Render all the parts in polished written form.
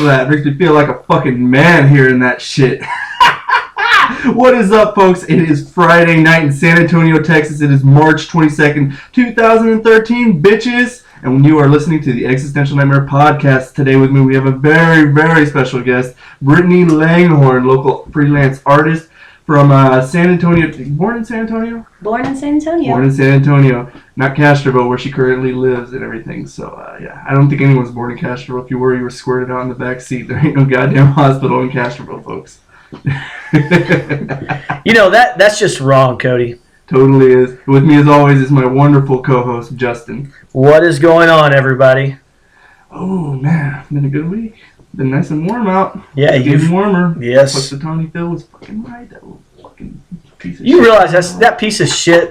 love that. It makes me feel like a fucking man hearing that shit. What is up, folks? It is Friday night in San Antonio, Texas. It is March 22nd, 2013, bitches. And when you are listening to the Existential Nightmare podcast, today with me we have a very, very special guest, Brittany Langhorne, local freelance artist from San Antonio. Born in San Antonio? Born in San Antonio. Born in San Antonio. Not Castroville, where she currently lives and everything. So, yeah, I don't think anyone's born in Castroville. If you were, you were squirted out in the back seat. There ain't no goddamn hospital in Castroville, folks. You know, that's just wrong, Cody. Totally is. With me, as always, is my wonderful co-host, Justin. What is going on, everybody? Oh, man. Been a good week. Been nice and warm out. Yeah, it's getting warmer. Yes. Plus, the Tony Phil was fucking right. That little fucking piece of shit. You realize that piece of shit,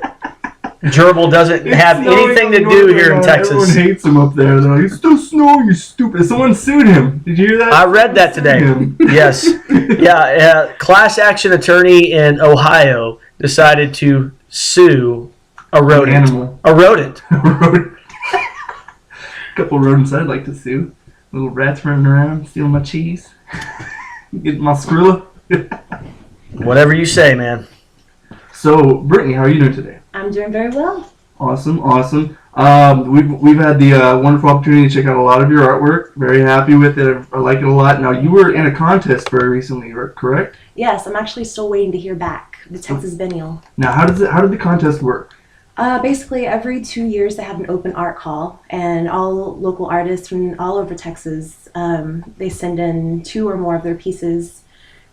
Gerbil, doesn't have anything to do here in Texas. Everyone hates him up there. They're like, it's still snowing, you stupid. Someone sued him. Did you hear that? I read that today. Yes. Yeah, class action attorney in Ohio decided to sue a rodent. An animal. A rodent. A rodent. A couple rodents I'd like to sue. Little rats running around, stealing my cheese. Getting my Skrilla. Whatever you say, man. So, Brittany, how are you doing today? I'm doing very well. Awesome. We've had the wonderful opportunity to check out a lot of your artwork. Very happy with it. I like it a lot. Now, you were in a contest very recently, correct? Yes, I'm actually still waiting to hear back. The Texas Biennial. Now, how did the contest work? Basically, every 2 years they have an open art call, and all local artists from all over Texas, they send in 2 or more of their pieces,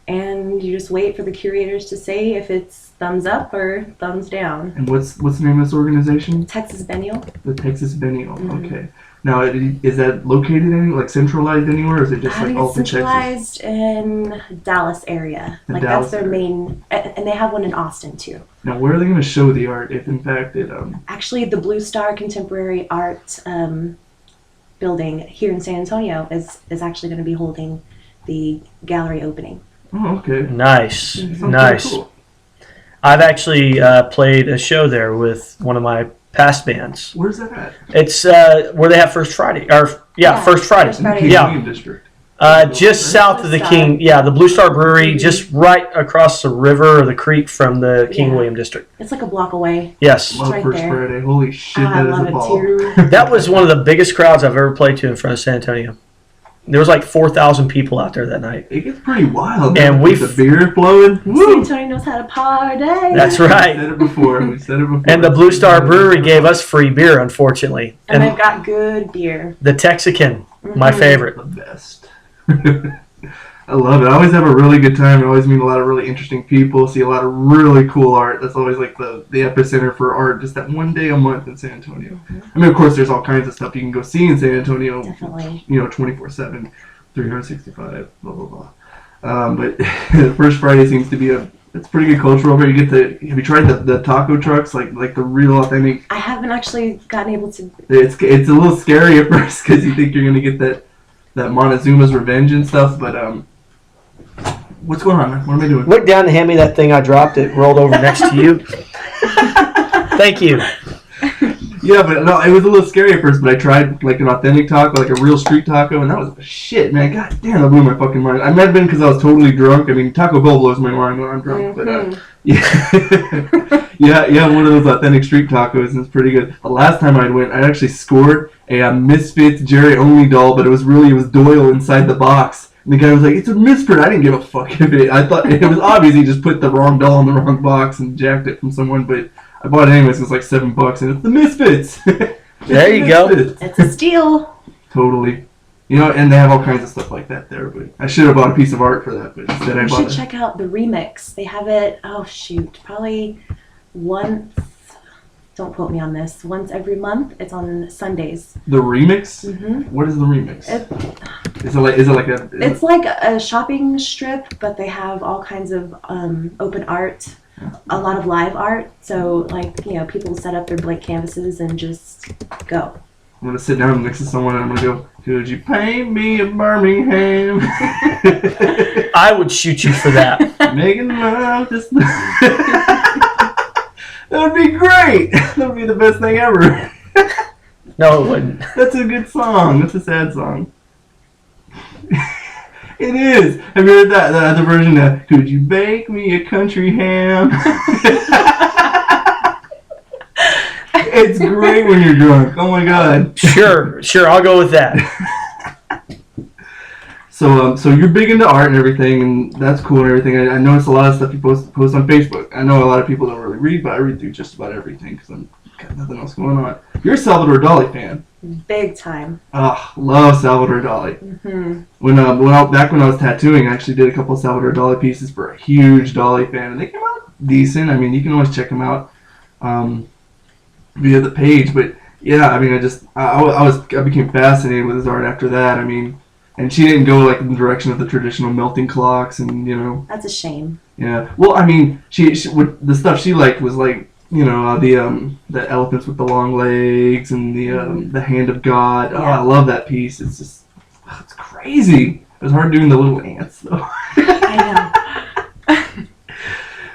and you just wait for the curators to say if it's thumbs up or thumbs down. And what's the name of this organization? Texas Biennial. The Texas Biennial. Mm-hmm. Okay. Now, is that located centralized anywhere, or is it just like all through Texas? Centralized in Dallas area. That's their main, and they have one in Austin too. Now, where are they going to show the art if, in fact, it... Actually, the Blue Star Contemporary Art building here in San Antonio is actually going to be holding the gallery opening. Oh, okay. Nice. Mm-hmm. Nice. Cool. I've actually played a show there with one of my past bands. Where's that at? It's where they have First Friday. First Friday. First Friday. King Yeah. William District. Just south of the King, the Blue Star Brewery, just right across the river or the creek from the King William District. It's like a block away. Yes. Love right First there. Friday. Holy shit, I that is love a it ball. too. That was one of the biggest crowds I've ever played to in front of San Antonio. There was like 4,000 people out there that night. It gets pretty wild. And with the beer flowing. San Woo! Antonio knows how to party. That's right. We said it before. And the Blue Star Brewery gave us free beer, unfortunately. And they've got good beer. The Texican, my favorite. The best. I love it. I always have a really good time. I always meet a lot of really interesting people, see a lot of really cool art. That's always like the epicenter for art, just that one day a month in San Antonio. Mm-hmm. I mean, of course, there's all kinds of stuff you can go see in San Antonio. Definitely. 24/7, 365, blah, blah, blah. But First Friday seems to be it's pretty good culture over. You get have you tried the taco trucks, like the real authentic? I haven't actually gotten able to. It's a little scary at first because you think you're going to get that Montezuma's revenge and stuff, but what's going on, man? What am I doing? Look down and hand me that thing I dropped. It rolled over next to you. Thank you. Yeah, but no, it was a little scary at first, but I tried like an authentic taco, like a real street taco, and that was shit, man. God damn, that blew my fucking mind. I might have been because I was totally drunk. I mean, Taco Bell blows my mind when I'm drunk, but yeah, one of those authentic street tacos, and it's pretty good. The last time I went, I actually scored a Misfits Jerry Only doll, but it was Doyle inside the box. And the guy was like, "It's a misprint." I didn't give a fuck if it. I thought it was obvious he just put the wrong doll in the wrong box and jacked it from someone, but I bought it anyways. It was like $7, and it's the Misfits. There you go. It's a steal. Totally. And they have all kinds of stuff like that there. But I should have bought a piece of art for that, but instead I You bought should check out the remix. They have it. Oh shoot, probably once. Don't quote me on this. Once every month. It's on Sundays. The remix. Mm-hmm. What is the remix? Is it like a? It's like a shopping strip, but they have all kinds of open art. A lot of live art, so people set up their blank canvases and just go. I'm gonna sit down next to someone and I'm gonna go, "Could you paint me a Birmingham?" I would shoot you for that. Making love just. That would be great. That would be the best thing ever. No, it wouldn't. That's a good song. That's a sad song. It is. Have you heard that other version of "Could you bake me a country ham"? It's great when you're drunk. Oh my god. Sure, I'll go with that. So you're big into art and everything, and that's cool and everything. I notice a lot of stuff you post on Facebook. I know a lot of people don't really read, but I read through just about everything because I'm got nothing else going on. You're a Salvador Dali fan. Big time. Love Salvador Dali. Mm-hmm. Back when I was tattooing, I actually did a couple of Salvador Dali pieces for a huge Dali fan, and they came out decent. I mean, you can always check them out via the page. But yeah, I mean, I became fascinated with his art after that. I mean, and she didn't go like in the direction of the traditional melting clocks, and That's a shame. Yeah. Well, I mean, she the stuff she liked was like the elephants with the long legs and the hand of God. Oh, I love that piece. It's just it's crazy. It was hard doing the little ants though. I know.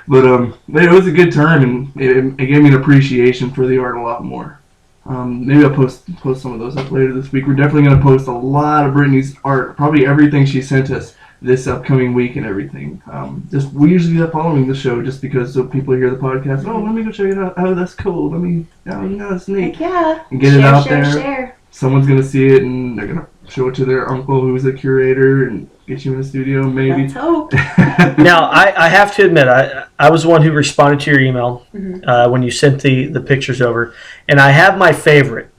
But it was a good term, and it gave me an appreciation for the art a lot more. Maybe I'll post some of those up later this week. We're definitely going to post a lot of Brittany's art, probably everything she sent us this upcoming week and everything. We usually do that following the show, just because so people hear the podcast. Oh, let me go check it out. Oh, that's cool. That's neat. Heck yeah. And get it out there. Share. Someone's going to see it, and they're going to show it to their uncle who's a curator, and get you in the studio, maybe. Let's hope. Now, I have to admit, I was the one who responded to your email when you sent the pictures over. And I have my favorite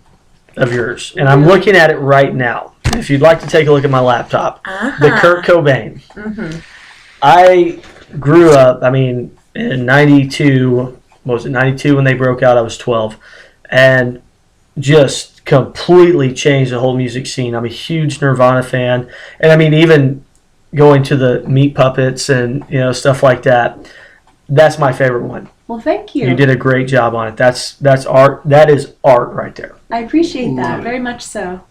of yours. And I'm looking at it right now. If you'd like to take a look at my laptop. The Kurt Cobain. Mm-hmm. I grew up, in 92. What was it, 92 when they broke out? I was 12. And just completely changed the whole music scene. I'm a huge Nirvana fan. And even going to the Meat Puppets and stuff like that. That's my favorite one. Well, thank you. You did a great job on it. That's art. That is art right there. I appreciate that very much so.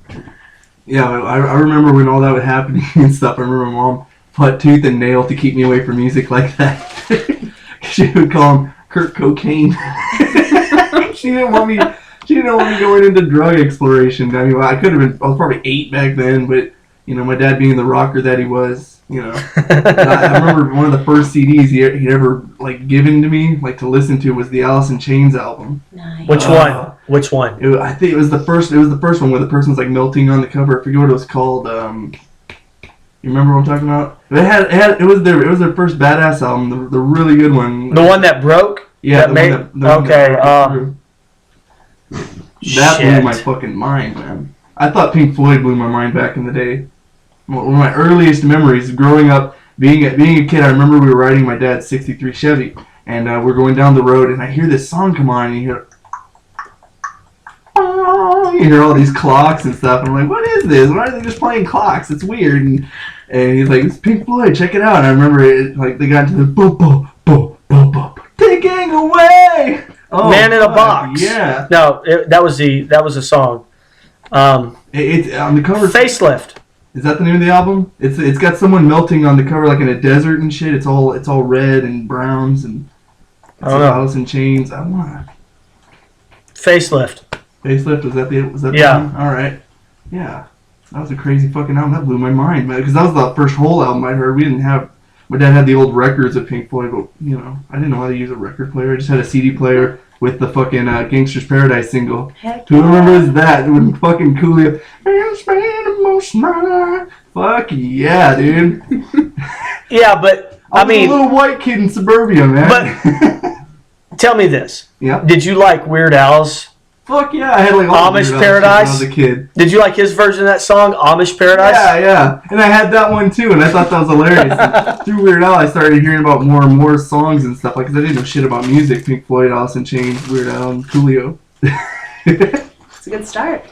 Yeah, I remember when all that was happening and stuff. I remember my mom fought tooth and nail to keep me away from music like that. She would call him Kurt Cocaine. She didn't want me going into drug exploration. I was probably 8 back then, but my dad being the rocker that he was, I remember one of the first CDs he ever given to me to listen to was the Alice in Chains album. Nice. Which one? Which one? I think it was the first one where the person's melting on the cover. I forget what it was called. You remember what I'm talking about? It was their first badass album, the really good one. The one that broke? Yeah. That blew my fucking mind, man. I thought Pink Floyd blew my mind back in the day. One of my earliest memories growing up, being a kid, I remember we were riding my dad's '63 Chevy, and we're going down the road, and I hear this song come on, and you hear all these clocks and stuff, and I'm like, what is this? Why are they just playing clocks? It's weird. And he's like, it's Pink Floyd, check it out. And I remember it, they got into the boop, boop, boop, boop, boop, taking away. Oh, Man in a Box. Yeah. No, that was a song. It's on the cover. Facelift. Is that the name of the album? It's got someone melting on the cover in a desert and shit. It's all red and browns and Alice in Chains. I want Facelift. Facelift, was that the one? All right. Yeah. That was a crazy fucking album. That blew my mind, man, because that was the first whole album I heard. My dad had the old records of Pink Floyd, but I didn't know how to use a record player. I just had a CD player with the fucking Gangster's Paradise single. Heck Who yeah. remembers that? When fucking Coolio. Fuck yeah, dude. Yeah, but I was a little white kid in suburbia, man. But tell me this. Yeah. Did you like Weird Al's? Fuck yeah, I had all Amish the Paradise? when I was a kid. Did you like his version of that song, Amish Paradise? Yeah. And I had that one too, and I thought that was hilarious. And through Weird Al, I started hearing about more and more songs and stuff, because I didn't know shit about music. Pink Floyd, Alice in Chains, Weird Al, and Coolio. It's a good start.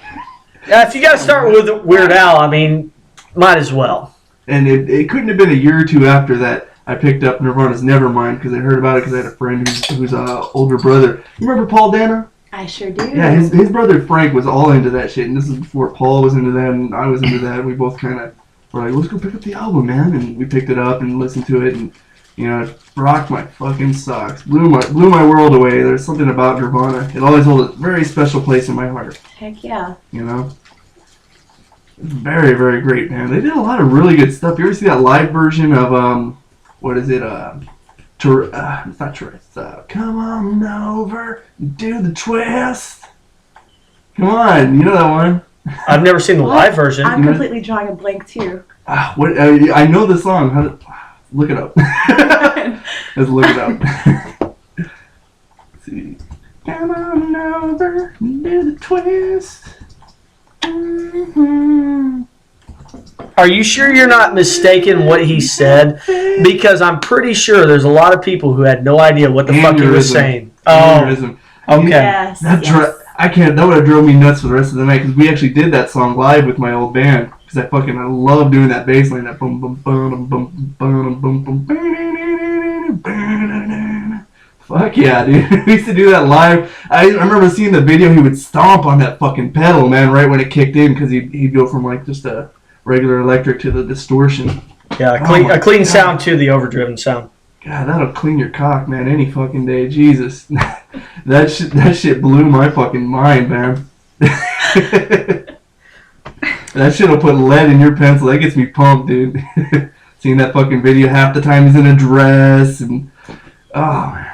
Yeah, if you got to start with Weird Al, might as well. And it couldn't have been a year or two after that I picked up Nirvana's Nevermind, because I heard about it because I had a friend who's older brother. You remember Paul Dana? I sure do. Yeah, his brother Frank was all into that shit, and this is before Paul was into that, and I was into that, and we both kind of were like, let's go pick up the album, man, and we picked it up and listened to it, and, it rocked my fucking socks, blew my world away. There's something about Nirvana. It always holds a very special place in my heart. Heck yeah. Very, very great, man. They did a lot of really good stuff. You ever see that live version of what is it? It's not Tourette's. Come on over, do the twist. Come on, you know that one. I've never seen the live version. I'm completely drawing a blank too. What? I know the song. Look it up. Let's look it up. Let's see. Come on over, do the twist. Mm-hmm. Are you sure you're not mistaken what he said? Because I'm pretty sure there's a lot of people who had no idea what the fuck he was saying. Aneurysm. Okay. Yes. I can't. That would have drove me nuts for the rest of the night because we actually did that song live with my old band because I love doing that bass line, that boom boom boom boom boom boom boom boom. Fuck yeah, dude. We used to do that live. I remember seeing the video. He would stomp on that fucking pedal, man, right when it kicked in because he'd go from like just a regular electric to the distortion. Yeah, a clean sound to the overdriven sound. God, that'll clean your cock, man, any fucking day. Jesus. That shit blew my fucking mind, man. That shit'll put lead in your pencil. That gets me pumped, dude. Seeing that fucking video, half the time he's in a dress and oh man.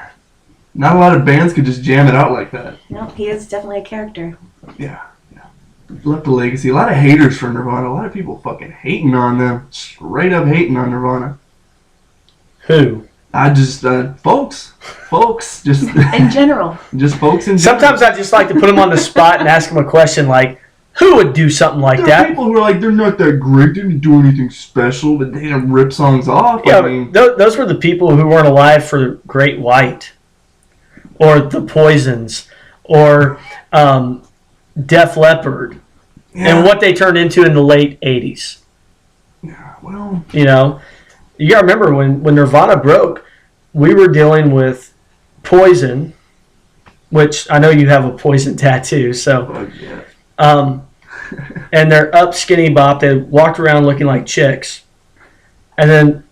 Not a lot of bands could just jam it out like that. No, he is definitely a character. Yeah. Left a legacy. A lot of haters for Nirvana. A lot of people fucking hating on them. Straight up hating on Nirvana. Who? I just, folks, just In general. just folks in general. Sometimes I just like to put them on the spot and ask them a question like, who would do something like There are that? people who are like, they're not that great, they didn't do anything special, but they didn't rip songs off. Yeah, I mean, those were the people who weren't alive for Great White, or the Poisons, or Def Leppard, and what they turned into in the late 80s. Yeah, well, You know, you gotta remember when Nirvana broke, we were dealing with Poison, which I know you have a Poison tattoo, so. fuck yeah. And they're up skinny bop. They walked around looking like chicks, and then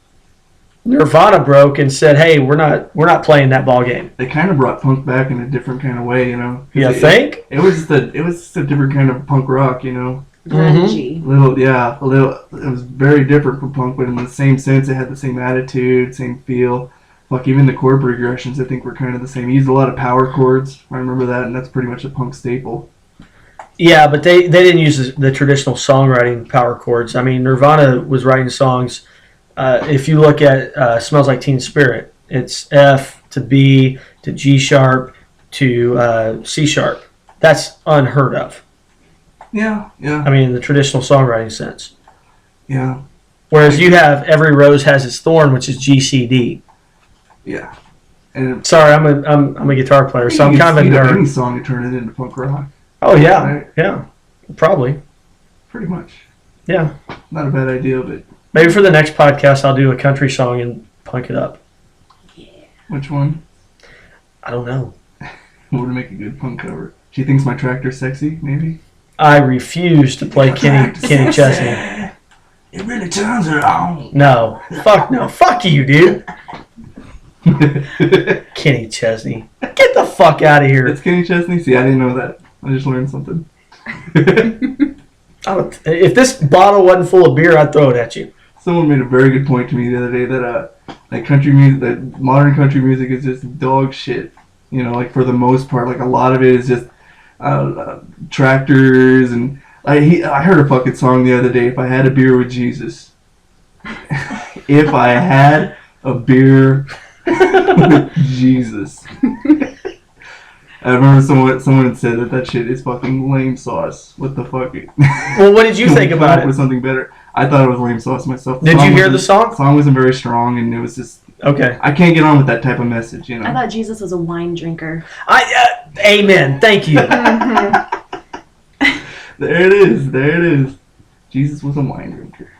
Nirvana broke and said, "Hey, we're not playing that ball game." They kind of brought punk back in a different kind of way, you know. You think? It was just a different kind of punk rock, you know. Grungy. It was very different from punk, but in the same sense, it had the same attitude, same feel. Fuck, even the chord progressions, I think, were kind of the same. He used a lot of power chords. I remember that, and that's pretty much a punk staple. Yeah, but they didn't use the traditional songwriting power chords. I mean, Nirvana was writing songs. If you look at "Smells Like Teen Spirit," it's F to B to G sharp to C sharp. That's unheard of. Yeah. I mean, in the traditional songwriting sense. Yeah. Whereas you have "Every Rose Has Its Thorn," which is G C D. Yeah. And Sorry, I'm a guitar player, so I'm kind of a speed up nerd. any song and turn it into punk rock. Oh yeah, Right? yeah, probably. Pretty much. Yeah, Not a bad idea, but maybe for the next podcast I'll do a country song and punk it up. which one I don't know. would make a good punk cover? She thinks my tractor's sexy, maybe? I refuse to play Kenny Chesney. It really turns her on. No, fuck you, dude. Kenny Chesney, get the fuck out of here. It's Kenny Chesney? See, I didn't know that. I just learned something. If this bottle wasn't full of beer, I'd throw it at you. Someone made a very good point to me the other day that country music, that modern country music is just dog shit. You know, like for the most part, like a lot of it is just tractors and I heard a fucking song the other day. If I had a beer with Jesus. If I had a beer with Jesus. I remember someone had said that shit is fucking lame sauce. What the fuck? Well, what did you think Come about up with it? something better. I thought it was lame sauce myself. Did you hear the song? The song wasn't very strong, and it was just. Okay. I can't get on with that type of message, you know. I thought Jesus was a wine drinker. Amen. Thank you. There it is. Jesus was a wine drinker.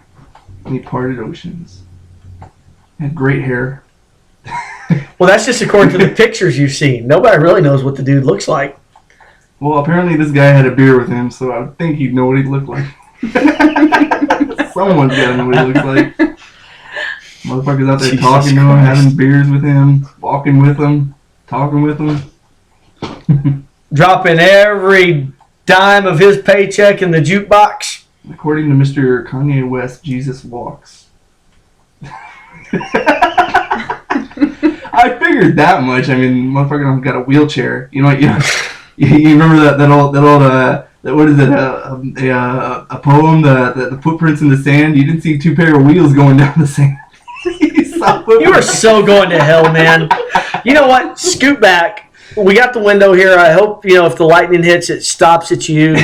And he parted oceans. Had great hair. Well, that's just according to the pictures you've seen. Nobody really knows what the dude looks like. Well, apparently this guy had a beer with him, so I would think he'd know what he'd look like. Someone's gotta know what he looks like. Motherfuckers out there Jesus talking to him, Christ. having beers with him, walking with him, talking with him. Dropping every dime of his paycheck in the jukebox. According to Mr. Kanye West, Jesus walks. I figured that much. I mean, motherfucker got a wheelchair. You know, you remember that old what is it? A poem, the footprints in the sand. You didn't see two pair of wheels going down the sand. You are so going to hell, man. You know what? Scoot back. We got the window here. I hope, if the lightning hits, it stops at you.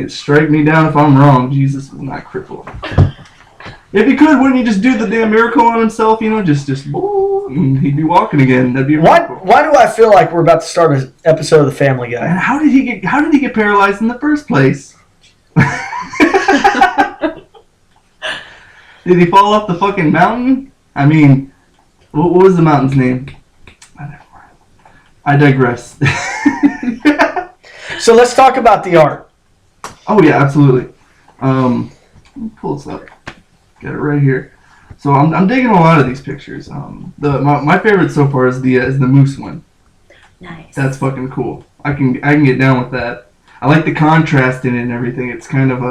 Strike me down if I'm wrong. Jesus will not cripple. If he could, wouldn't he just do the damn miracle on himself? Just and he'd be walking again. That'd be why do I feel like we're about to start an episode of The Family Guy? And how did he get paralyzed in the first place? Did he fall off the fucking mountain? I mean, what was the mountain's name? I digress. So let's talk about the art. Oh yeah, absolutely. Let me pull this up. Got it right here. So I'm digging a lot of these pictures. My favorite so far is the moose one. Nice. That's fucking cool. I can get down with that. I like the contrast in it and everything. It's kind of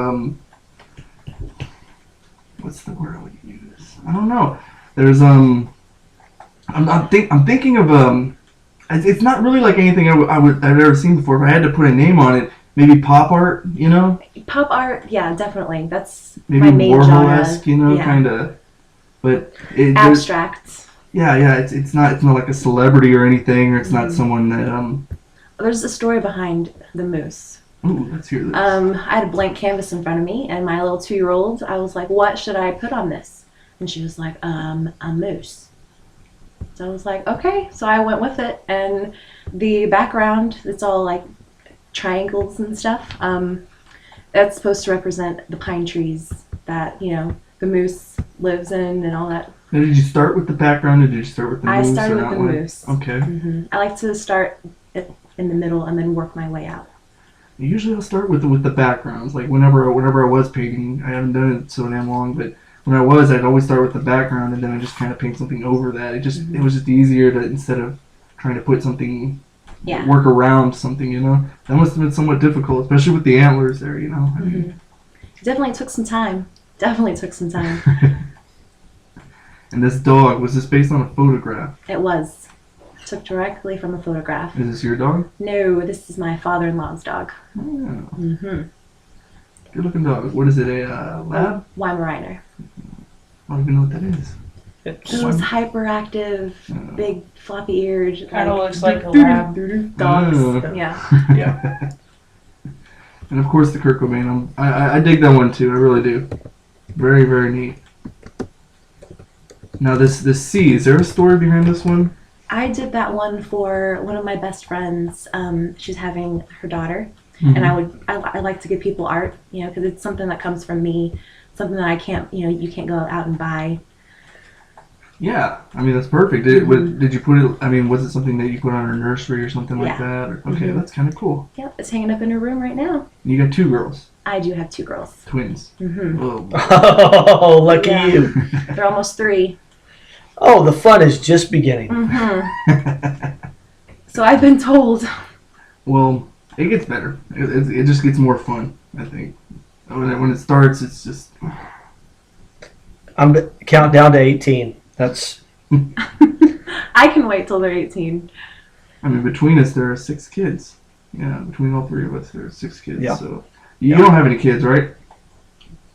what's the word I would use? I don't know. There's I'm thinking of it's not really like anything I've ever seen before. If I had to put a name on it, maybe pop art, Pop art, yeah, definitely. That's maybe my main Warhol-esque, genre. Yeah. kind of. But Abstract. Yeah. It's not like a celebrity or anything, or it's not someone that There's a story behind the moose. Ooh, let's hear this. I had a blank canvas in front of me, and my little 2-year-old, I was like, "What should I put on this?" And she was like, "A moose." So I was like, "Okay." So I went with it, and the background, it's all like triangles and stuff. That's supposed to represent the pine trees that the moose lives in and all that. Now, did you start with the background, or did you start with the moose? I started with the moose. Okay. I like to start in the middle and then work my way out. Usually I'll start with the backgrounds. Like whenever I was painting, I haven't done it so damn long, but when I was, I'd always start with the background and then I just kind of paint something over that. It was just easier to, instead of trying to put something, work around something, That must have been somewhat difficult, especially with the antlers there, I mean, Definitely took some time. And this dog, was this based on a photograph? It was. Took directly from a photograph. Is this your dog? No, this is my father-in-law's dog. Oh. Good looking dog. What is it, a lab? Weimaraner. I don't even know what that is. Those hyperactive, big, floppy-eared. Kind of looks like a lab. Dogs. Yeah. Yeah. And of course the Kurt Cobain. I dig that one too. I really do. Very, very neat. Now this C, is there a story behind this one? I did that one for one of my best friends. She's having her daughter, and I like to give people art, because it's something that comes from me, something that I can't, you can't go out and buy. Yeah, I mean that's perfect. Did you put it? I mean, was it something that you put on her nursery or something like that? Okay, that's kind of cool. Yep, it's hanging up in her room right now. You got 2 girls. I do have 2 girls. Twins. Mm-hmm. Oh, lucky you. They're almost 3. Oh, the fun is just beginning. So I've been told. Well, it gets better. It just gets more fun, I think. When it starts, it's just... I'm count down to 18. That's... I can wait till they're 18. I mean, between us, there are 6 kids. Yeah, between all 3 of us, there are 6 kids. Yeah. So you don't have any kids, right?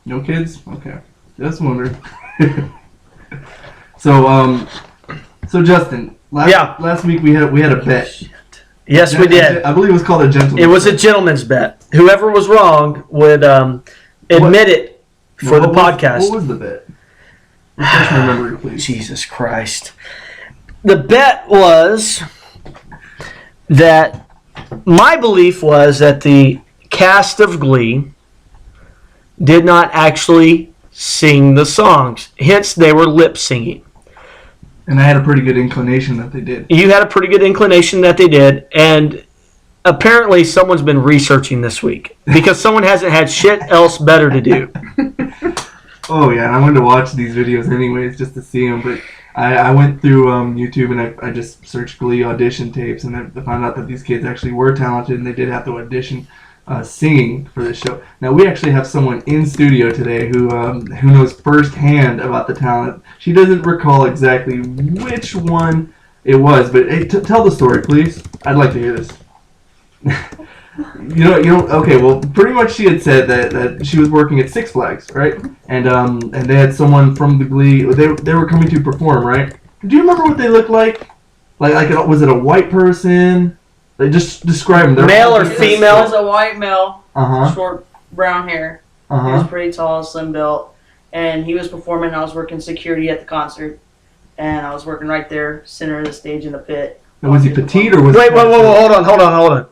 No kids? Okay. Just wondering. So Justin, last week we had a bet. Yes, we did. I believe it was called a gentleman's It was bet. a gentleman's bet. Whoever was wrong would admit it for the podcast. What was the bet? Refresh my memory, please. Jesus Christ. The bet was that my belief was that the cast of Glee did not actually sing the songs. Hence, they were lip singing. And I had a pretty good inclination that they did. You had a pretty good inclination that they did, and apparently someone's been researching this week because someone hasn't had shit else better to do. Oh yeah, and I wanted to watch these videos anyways just to see them, but I went through YouTube and I just searched Glee audition tapes and I found out that these kids actually were talented and they did have to audition. singing for this show. Now we actually have someone in studio today who knows firsthand about the talent. She doesn't recall exactly which one it was, but hey, tell the story, please. I'd like to hear this. You know. Okay, well, pretty much she had said that she was working at Six Flags, right? And they had someone from the Glee. They were coming to perform, right? Do you remember what they looked like? Was it a white person? They just describe them. Male or He female? was a white male, Uh-huh. short brown hair. He Uh-huh. was pretty tall, slim built, and he was performing. And I was working security at the concert, and I was working right there, center of the stage in the pit. Now, was he petite or was Wait, hold on.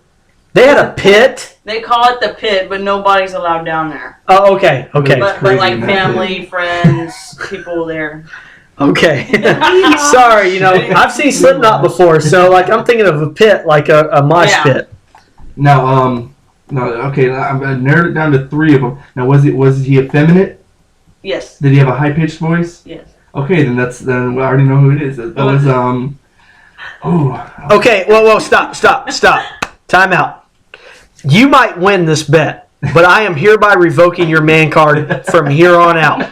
They had a pit? They call it the pit, but nobody's allowed down there. Oh, okay. But crazy like in that family, friends, people there. Okay. Sorry, I've seen Slipknot before, so like I'm thinking of a pit, like a mosh pit. Now, no, okay, I narrowed it down to 3 of them. Now, was he effeminate? Yes. Did he have a high-pitched voice? Yes. Okay, then I already know who it is. That was, Okay, whoa, stop. Time out. You might win this bet, but I am hereby revoking your man card from here on out.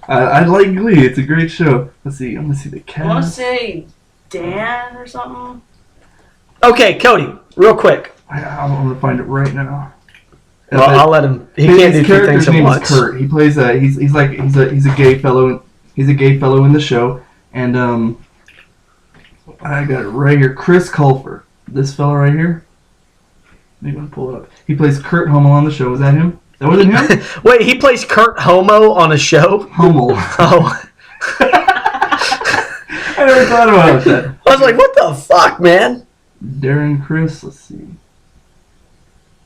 I like Glee. It's a great show. Let's see. I'm gonna see the I want to cast. say Dan or something. Okay, Cody, real quick. I'm gonna find it right now. Well, I'll let him. He can't do 2 things character's at name once. is Kurt. He plays he's a gay fellow. He's a gay fellow in the show, and I got it right here. Chris Culfer. This fellow right here. Maybe I'll pull it up. He plays Kurt Hummel on the show. Was that him? That wasn't him? Wait, he plays Kurt Homo on a show? Hummel. Oh. I never thought about that. I was like, what the fuck, man? Darren Chris, let's see.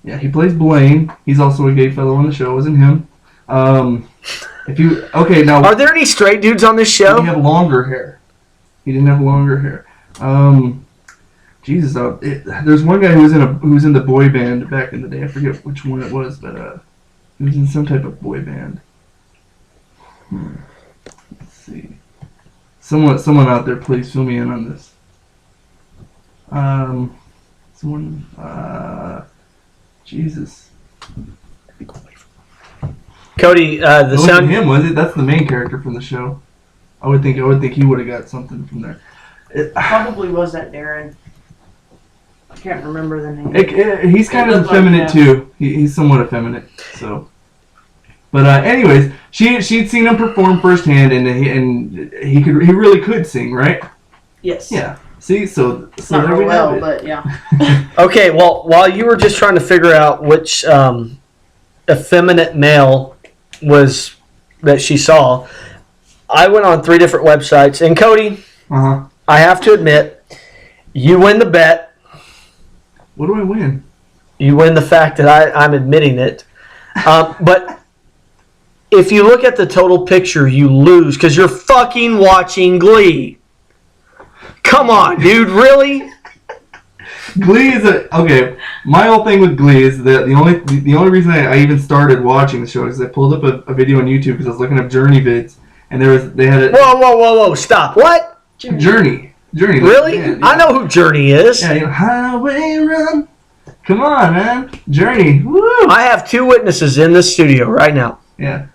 Yeah, he plays Blaine. He's also a gay fellow on the show. It wasn't him. Now Are there any straight dudes on this he show? didn't have longer hair. He didn't have longer hair. Jesus, there's one guy who was in the boy band back in the day. I forget which one it was, but he was in some type of boy band. Let's see. Someone out there, please fill me in on this. Jesus. Cody, the It wasn't sound. him, was it? That's the main character from the show. I would think he would have got something from there. Probably was that Darren. I can't remember the name. He's kind It of looked like effeminate that. too. He's somewhat effeminate. So, but anyways, she'd seen him perform firsthand, and he really could sing, right? Yes. Yeah. See, so Not there we real have well, it. but yeah. Okay, well, while you were just trying to figure out which effeminate male was that she saw, I went on 3 different websites, and Cody, I have to admit, you win the bet. What do I win? You win the fact that I'm admitting it. But if you look at the total picture, you lose because you're fucking watching Glee. Come on, dude, really? Glee is okay. My whole thing with Glee is that the only reason I even started watching the show is I pulled up a video on YouTube because I was looking up Journey vids, and they had a Whoa, stop. What? Journey. Really? Yeah. I know who Journey is. Yeah, Highway Run. Come on, man. Journey. Woo. I have 2 witnesses in this studio right now Yeah.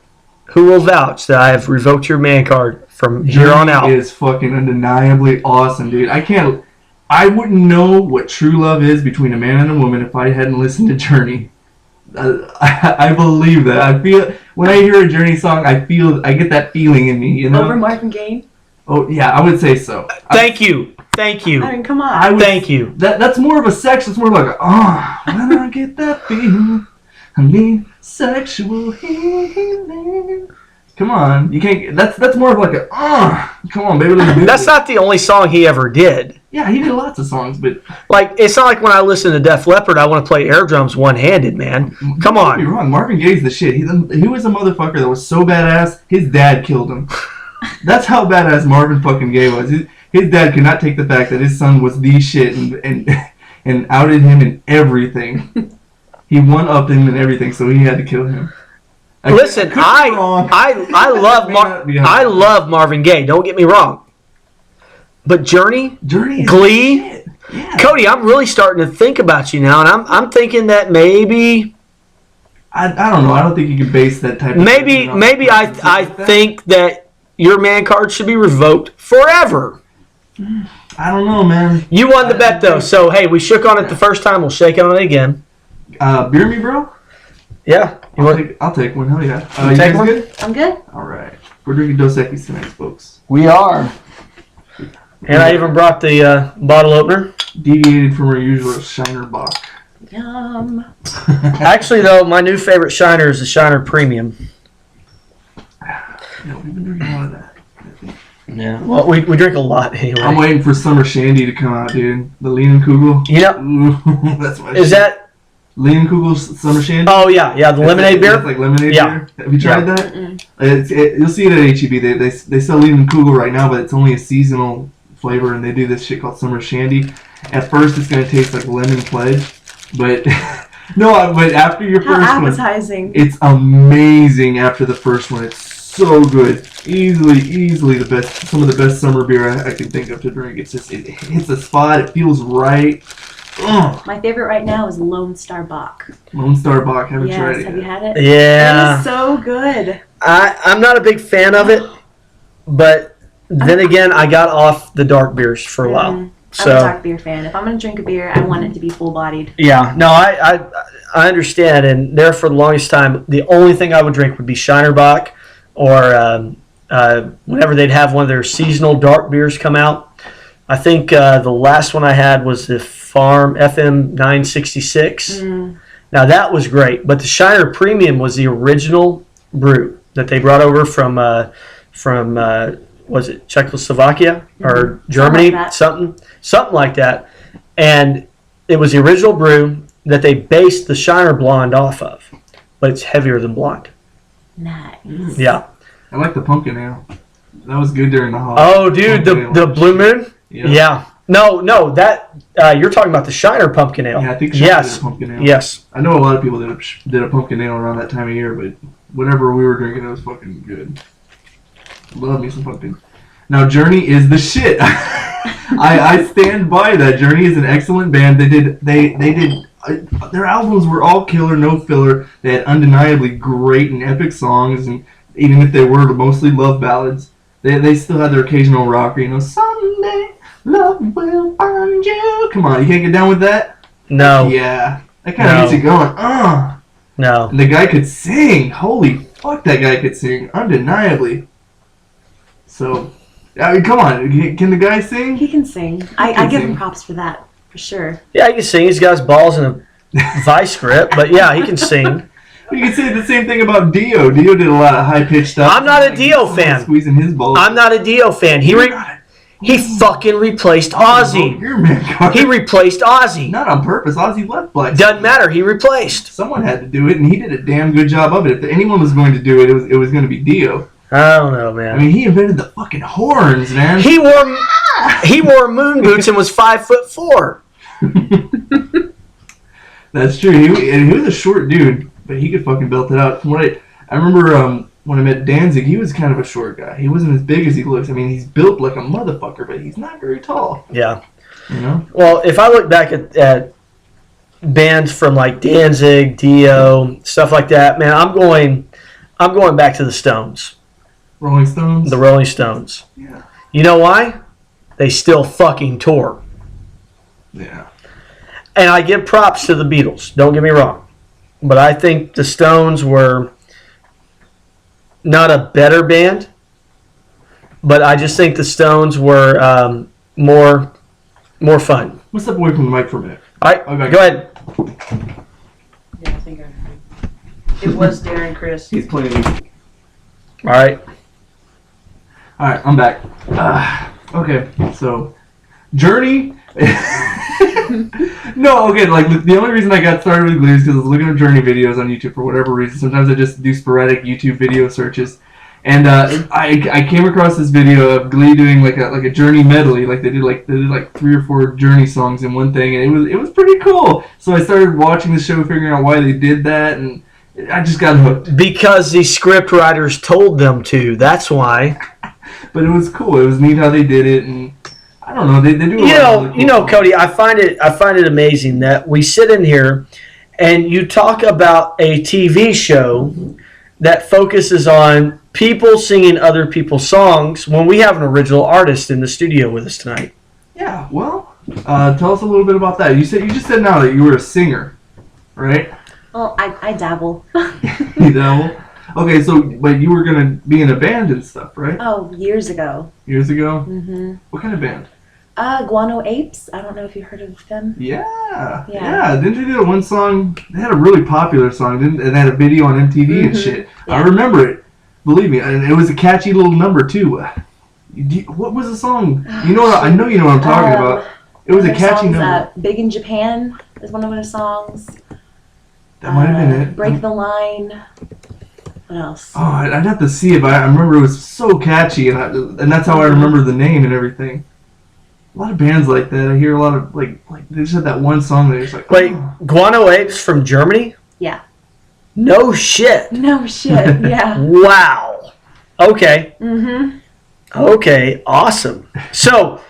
who will vouch that I have revoked your man card from here on out. Journey is fucking undeniably awesome, dude. I wouldn't know what true love is between a man and a woman if I hadn't listened to Journey. I believe that. I feel when I hear a Journey song, I get that feeling in me, you know. Over Marvin Gaye? Oh yeah, I would say so. Thank you. I mean, come on. Thank you. That's more of a sex. It's more like when I get that feeling, I mean sexual healing. Come on, you can't. That's more of like a come on, baby, let's do That's it. not the only song he ever did. Yeah, he did lots of songs, but Like, it's not like when I listen to Def Leppard, I want to play air drums one-handed, man. Come don't get me on. wrong. Marvin Gaye's the shit. He was a motherfucker that was so badass. His dad killed him. That's how badass Marvin fucking Gaye was. His dad could not take the fact that his son was the shit and outed him in everything. He one-upped him in everything, so he had to kill him. Listen, I love Marvin Gaye. Don't get me wrong. But Journey, Journey is Glee, shit. Yeah. Cody, I'm really starting to think about you now, and I'm thinking that maybe I don't know. I don't think you can base that type of maybe thing maybe on I something like that. think that your man card should be revoked forever. I don't know, man. You won the bet though, so hey, we shook on it the first time. We'll shake on it again. Beer me, bro? Yeah, I'll take one. Hell yeah. You You take guys one? good? I'm good. All right. We're drinking Dos Equis tonight, folks. we are. And I even brought the bottle opener. Deviated from our usual Shiner Bock. Yum. Actually, though, my new favorite Shiner is the Shiner Premium. No, we've been drinking a lot of that. Yeah. Well, we drink a lot anyway. I'm waiting for Summer Shandy to come out, dude. The Leinenkugel. Yep. Ooh, that's my Is shit. that? Leinenkugel Summer Shandy? Oh yeah, the lemonade beer. It's like lemonade Yeah. beer. Have you tried that? Mm-mm. You'll see it at HEB. They sell Leinenkugel right now, but it's only a seasonal flavor, and they do this shit called Summer Shandy. At first, it's gonna taste like lemon pledge, but but after your How first one, appetizing. it's amazing. After the first one, it's so good. Easily the best. Some of the best summer beer I can think of to drink. It's just it hits the spot. It feels right. Ugh. My favorite right now is Lone Star Bach. Lone Star Bock. Haven't tried Yes, it have you yet. had it? Yeah. It is so good. I'm not a big fan of it, but then again, I got off the dark beers for a while. I'm a So dark beer fan. If I'm gonna drink a beer, I want it to be full-bodied. yeah, no, I understand, and there for the longest time, the only thing I would drink would be Shiner Bock, or whenever they'd have one of their seasonal dark beers come out. I think the last one I had was the Farm FM 966. Now that was great, but the Shiner Premium was the original brew that they brought over from was it Czechoslovakia or Germany, something like that, and it was the original brew that they based the Shiner Blonde off of, but it's heavier than blonde. Nice. Yeah. I like the pumpkin ale. That was good during the hot. Oh, dude, pumpkin ale. the Blue Moon. Yeah. Yeah. No, that you're talking about the Shiner Pumpkin Ale. Yeah, I think Shiner yes. did a pumpkin ale. Yes. I know a lot of people did a pumpkin ale around that time of year, but whatever we were drinking, it was fucking good. Love me some pumpkin. Now, Journey is the shit. I stand by that. Journey is an excellent band. They did their albums were all killer, no filler. They had undeniably great and epic songs, and even if they were mostly love ballads, they still had their occasional rocker. You know, someday love will find you. Come on, you can't get down with that? No. Yeah, that kind of gets you going. No. And the guy could sing. Holy fuck, that guy could sing, undeniably. So, I mean, come on, can the guy sing? He can sing. I can give sing. him props for that, for sure. Yeah, he can sing. He's got his balls in a vice grip, but yeah, he can sing. You can say the same thing about Dio. Dio did a lot of high-pitched stuff. I'm not a Dio fan. Squeezing his balls. I'm not a Dio fan. He fucking replaced Ozzy. Your man card. He replaced Ozzy. Not on purpose. Ozzy left Black. Doesn't matter. He replaced. Someone had to do it, and he did a damn good job of it. If anyone was going to do it, it was going to be Dio. I don't know, man. I mean, he invented the fucking horns, man. He wore moon boots and was 5'4". That's true. He was a short dude, but he could fucking belt it out. From what I remember when I met Danzig, he was kind of a short guy. He wasn't as big as he looks. I mean, he's built like a motherfucker, but he's not very tall. Yeah. You know? Well, if I look back at bands from like Danzig, Dio, stuff like that, man, I'm going back to the Stones, Rolling Stones? the Rolling Stones. Yeah. You know why? They still fucking tour. Yeah. And I give props to the Beatles, don't get me wrong. But I think the Stones were not a better band, but I just think the Stones were more fun. Let's step away from the mic for a minute. All right, Okay. go ahead. Yeah, I think I heard. It was Darren Chris. He's playing music. All right. Alright, I'm back. Okay, so Journey. No, okay, like the only reason I got started with Glee is because I was looking at Journey videos on YouTube for whatever reason. Sometimes I just do sporadic YouTube video searches. And I came across this video of Glee doing like a Journey medley, like they did like 3 or 4 Journey songs in one thing, and it was pretty cool. So I started watching the show, figuring out why they did that, and I just got hooked. Because the script writers told them to. That's why. But it was cool. It was neat how they did it, and I don't know. They do. A lot of really cool songs. Cody. I find it amazing that we sit in here and you talk about a TV show that focuses on people singing other people's songs when we have an original artist in the studio with us tonight. Yeah. Well, tell us a little bit about that. You just said now that you were a singer, right? Well, I dabble. You dabble. Okay, so but you were gonna be in a band and stuff, right? Oh, years ago. Years ago. Mm-hmm. What kind of band? Guano Apes. I don't know if you've heard of them. Yeah. Didn't they do one song? They had a really popular song, didn't? And they had a video on MTV and shit. Yeah. I remember it. Believe me, and it was a catchy little number too. What was the song? You know what? I know you know what I'm talking about. It was a catchy number. Big in Japan is one of their songs. That might have been it. Break the Line. What else? Oh, I'd have to see it, but I remember it was so catchy, and that's how I remember the name and everything. A lot of bands like that. I hear a lot of like they just had that one song that just like. Wait, Guano Apes from Germany? Yeah. No shit. No shit. Yeah. Wow. Okay. Mhm. Okay. Awesome. So,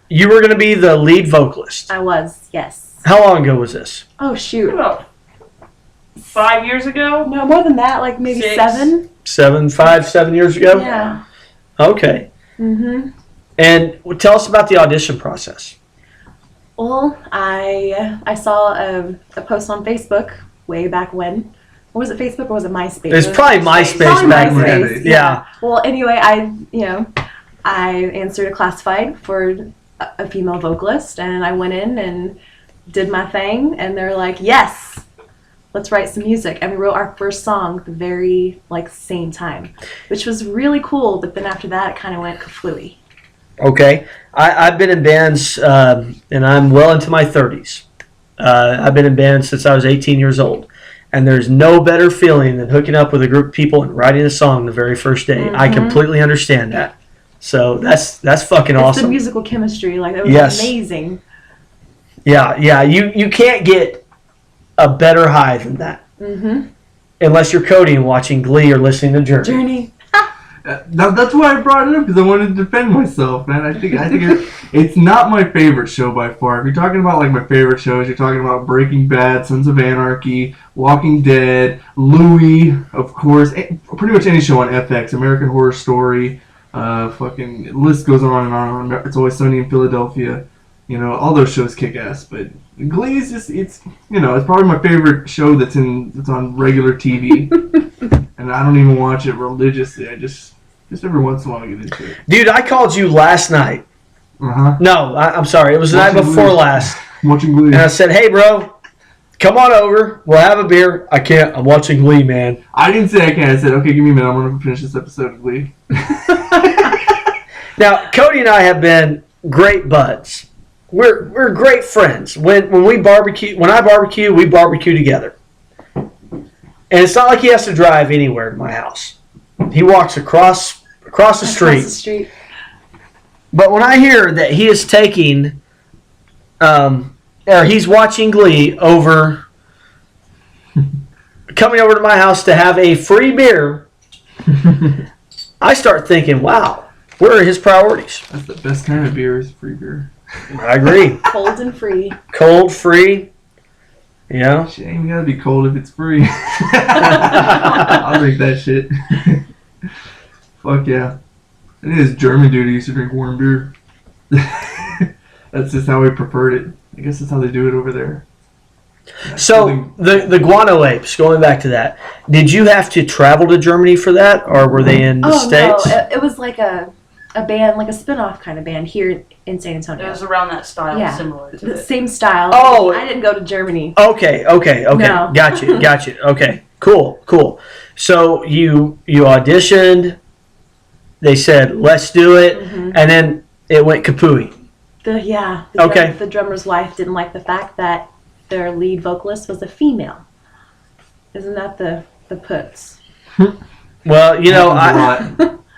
you were going to be the lead vocalist. I was. Yes. How long ago was this? Oh shoot. About 5 years ago? No, more than that. Like maybe 6. 7. 7 years ago? Yeah. Okay. Mhm. And tell us about the audition process. Well, I saw a post on Facebook way back when. Or was it Facebook or was it MySpace? It's probably MySpace back then. Yeah. Well, anyway, I answered a classified for a female vocalist, and I went in and did my thing, and they're like, yes, let's write some music. And we wrote our first song the very same time, which was really cool. But then after that, it kind of went kaflooey. Okay. I've been in bands, and I'm well into my 30s. I've been in bands since I was 18 years old. And there's no better feeling than hooking up with a group of people and writing a song the very first day. Mm-hmm. I completely understand that. So that's fucking awesome. It's the musical chemistry. That was amazing. Yeah. You can't get a better high than that. Mm-hmm. Unless you're Cody and watching Glee or listening to Journey. That's why I brought it up, because I wanted to defend myself, man. I think it's not my favorite show by far. If you're talking about my favorite shows, you're talking about Breaking Bad, Sons of Anarchy, Walking Dead, Louie, of course, pretty much any show on FX, American Horror Story, fucking the list goes on and on. It's Always Sunny in Philadelphia. All those shows kick ass, but Glee is just it's probably my favorite show that's on regular TV. And I don't even watch it religiously. I just every once in a while I get into it. Dude, I called you last night. Uh-huh. No, I'm sorry. It was the night before last. Watching Glee. And I said, hey, bro, come on over. We'll have a beer. I can't. I'm watching Glee, man. I didn't say I can't. I said, okay, give me a minute. I'm going to finish this episode of Glee. Now, Cody and I have been great buds. We're great friends. When I barbecue, we barbecue together. And it's not like he has to drive anywhere to my house. He walks across the street. But when I hear that he is taking, or he's watching Glee coming over to my house to have a free beer, I start thinking, wow, where are his priorities? That's the best kind of beer is free beer. I agree. Cold and free. Cold, free. Shit ain't even gotta be cold if it's free. I'll drink that shit. Fuck yeah. I think this German dude used to drink warm beer. That's just how he preferred it. I guess that's how they do it over there. So the Guano Apes, going back to that, did you have to travel to Germany for that, or were they in the States? No, it was like a band, like a spin-off kind of band here in San Antonio. It was around that style, similar to the same style. Oh, I didn't go to Germany. Okay. No. Got you. Okay, cool. So you auditioned. They said, let's do it, and then it went kapooey. The drummer's wife didn't like the fact that their lead vocalist was a female. Isn't that the puts? Well,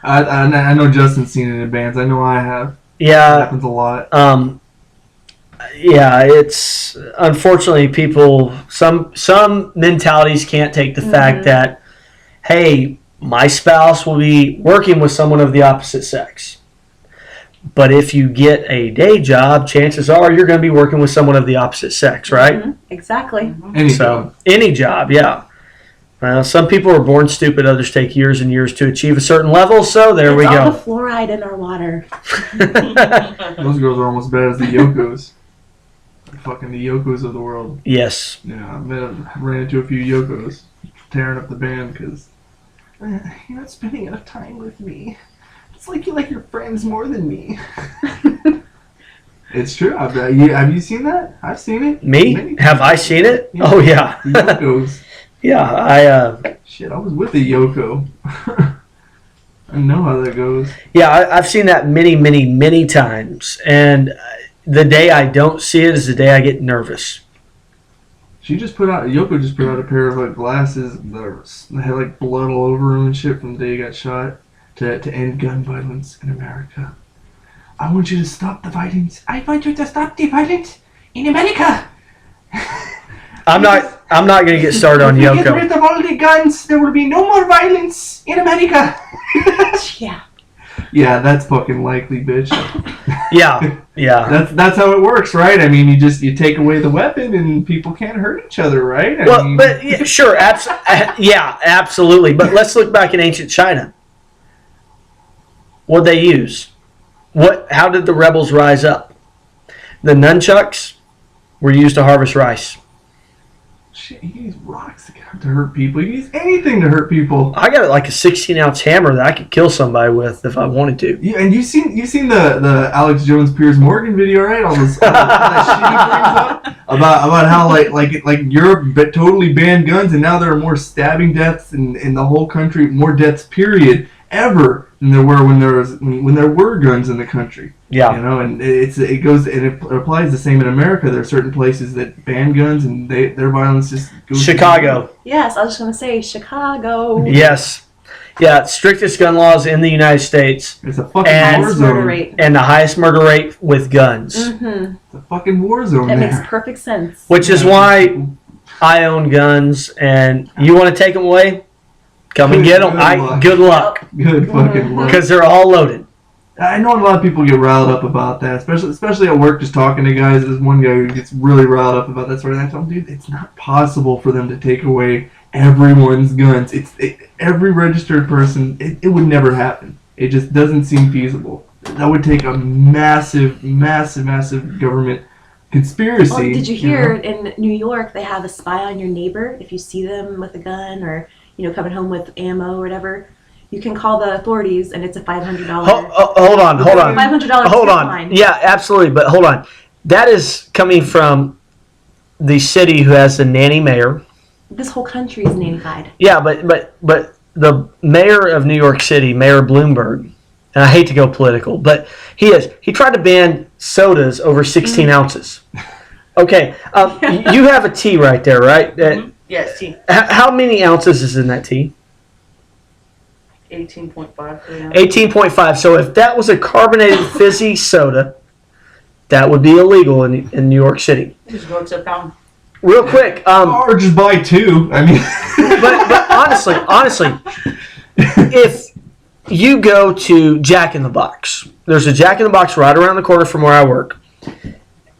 I know Justin's seen it in bands. I know I have. Yeah. It happens a lot. Yeah, it's unfortunately people. Some mentalities can't take the fact that, hey, my spouse will be working with someone of the opposite sex. But if you get a day job, chances are you're going to be working with someone of the opposite sex, right? Mhm. Exactly. Any So job. any job, yeah. Well, some people are born stupid. Others take years and years to achieve a certain level. So there we It's all go. the fluoride in our water. Those girls are almost bad as the Yokos. Fucking the Yokos of the world. Yes. Yeah, I ran into a few Yokos tearing up the band because you're not spending enough time with me. It's like you like your friends more than me. It's true. Have you seen that? I've seen it. Me? Many Have I times. seen it? Yeah. Oh, yeah. The Yokos. Yeah, Shit, I was with the Yoko. I know how that goes. I've seen that many, many, many times. And the day I don't see it is the day I get nervous. Yoko just put out a pair of glasses that had like blood all over them and shit from the day he got shot to end gun violence in America. I want you to stop the violence. I want you to stop the violence in America. I'm not going to get started on If we get Yoko. rid of all the guns, there will be no more violence in America. Yeah. Yeah, that's fucking likely, bitch. Yeah. That's how it works, right? I mean, you take away the weapon and people can't hurt each other, right? I mean, But yeah, sure, absolutely. But let's look back in ancient China. What'd they use? How did the rebels rise up? The nunchucks were used to harvest rice. shit, you use rocks to hurt people. You use anything to hurt people. I got like a 16-ounce hammer that I could kill somebody with if I wanted to. Yeah, and you've seen the Alex Jones Piers Morgan video, right? All that shit he brings up about how like Europe totally banned guns, and now there are more stabbing deaths in the whole country, more deaths period ever than there were when there were guns in the country. Yeah. You know, and it applies the same in America. There are certain places that ban guns, and their violence just goes. Chicago. Yes, I was just going to say Chicago. Yes. Yeah, strictest gun laws in the United States. It's a fucking And war Murder zone. rate. And the highest murder rate with guns. Mm-hmm. It's a fucking war zone That there. makes perfect sense. Which is why I own guns, and you want to take them away? Come and get them. Good luck. Good fucking luck. Because they're all loaded. I know a lot of people get riled up about that, especially at work, just talking to guys. There's one guy who gets really riled up about that sort of thing. I tell him, dude, it's not possible for them to take away everyone's guns. Every registered person. It would never happen. It just doesn't seem feasible. That would take a massive, massive, massive government conspiracy. Oh, did you hear in New York they have a spy on your neighbor? If you see them with a gun or coming home with ammo or whatever, you can call the authorities, and it's a $500. Hold on. $500. Hold on. Fine. Yeah, absolutely. But hold on. That is coming from the city who has the nanny mayor. This whole country is nannified. Yeah, but the mayor of New York City, Mayor Bloomberg, and I hate to go political, but he tried to ban sodas over 16 ounces. Okay, you have a tea right there, right? Yes, tea. How many ounces is in that tea? 18.5. 18.5. So if that was a carbonated fizzy soda, that would be illegal in New York City. Just go to a fountain. Real quick, or just buy two. I mean, but honestly, if you go to Jack in the Box, there's a Jack in the Box right around the corner from where I work,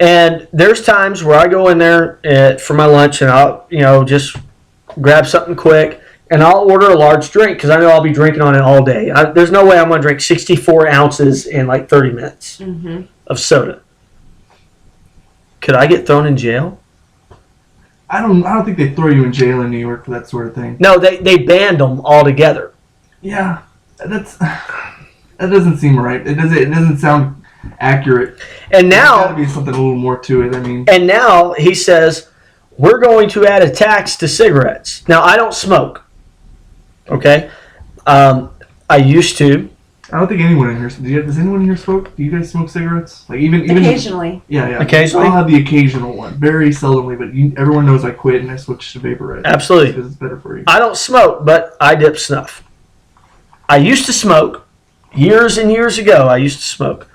and there's times where I go in there for my lunch and I'll just grab something quick and I'll order a large drink because I know I'll be drinking on it all day. There's no way I'm going to drink 64 ounces in like 30 minutes of soda. Could I get thrown in jail? I don't think they throw you in jail in New York for that sort of thing. No, they banned them altogether. Yeah, that doesn't seem right. It doesn't sound accurate. And There's now gotta be something a little more to it. I mean, And now he says, we're going to add a tax to cigarettes. Now, I don't smoke. Okay? I used to. I don't think anyone in here. Does anyone in here smoke? Do you guys smoke cigarettes? Like even Occasionally. Yeah. Occasionally? I'll have the occasional one, very seldomly. But everyone knows I quit and I switched to vaporize. Absolutely. Because it's better for you. I don't smoke, but I dip snuff. I used to smoke. Years and years ago, I used to smoke.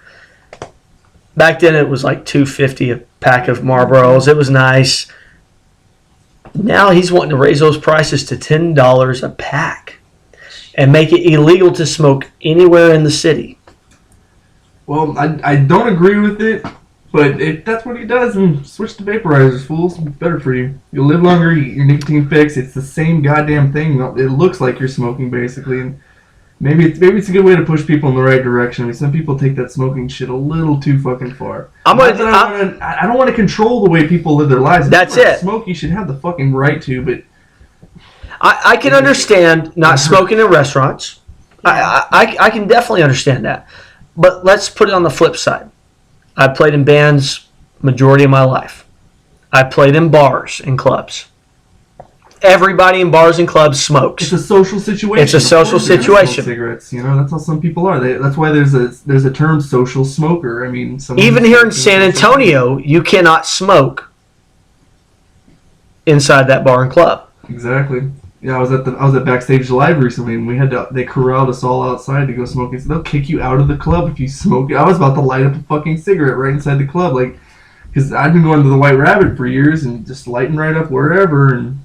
Back then, it was like $2.50 a pack of Marlboros. It was nice. Now he's wanting to raise those prices to $10 a pack and make it illegal to smoke anywhere in the city. Well, I don't agree with it, but if that's what he does, then switch to vaporizers, fools. It's better for you. You'll live longer, you get your nicotine fix. It's the same goddamn thing. It looks like you're smoking, basically. And maybe it's a good way to push people in the right direction. I mean, some people take that smoking shit a little too fucking far. I don't want to control the way people live their lives. If That's you want it. to smoke, you should have the fucking right to, but... I can understand not smoking in restaurants. I can definitely understand that. But let's put it on the flip side. I played in bands majority of my life. I played in bars and clubs. Everybody in bars and clubs smokes. It's a social situation. It's a social situation. Cigarettes, that's how some people are. That's why there's a term social smoker. I mean, even here in San Antonio, you cannot smoke inside that bar and club. Exactly. Yeah, I was at Backstage Live recently, and they corralled us all outside to go smoking. So they'll kick you out of the club if you smoke. I was about to light up a fucking cigarette right inside the club, because I've been going to the White Rabbit for years and just lighting right up wherever. And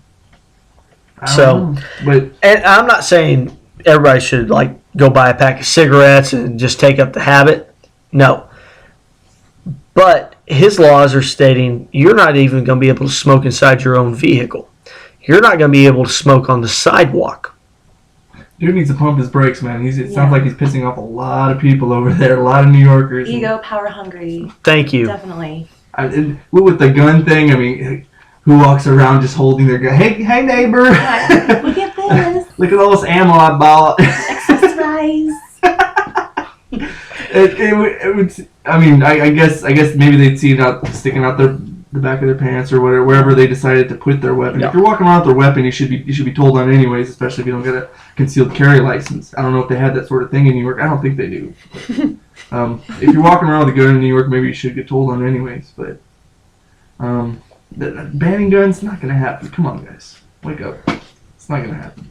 and I'm not saying everybody should go buy a pack of cigarettes and just take up the habit. No. But his laws are stating you're not even going to be able to smoke inside your own vehicle. You're not going to be able to smoke on the sidewalk. Dude needs to pump his brakes, man. It sounds like he's pissing off a lot of people over there, a lot of New Yorkers. Ego, power hungry. Thank you. Definitely. With the gun thing, I mean, who walks around just holding their gun? Hey, neighbor! Look at this. Look at all this ammo I bought. Accessorize. It would. I mean, I guess maybe they'd see it sticking out the back of their pants or whatever, wherever they decided to put their weapon. Yeah. If you're walking around with their weapon, you should be told on anyways, especially if you don't get a concealed carry license. I don't know if they had that sort of thing in New York. I don't think they do. If you're walking around with a gun in New York, maybe you should get told on anyways. But banning guns, not gonna happen. Come on, guys, wake up. It's not gonna happen.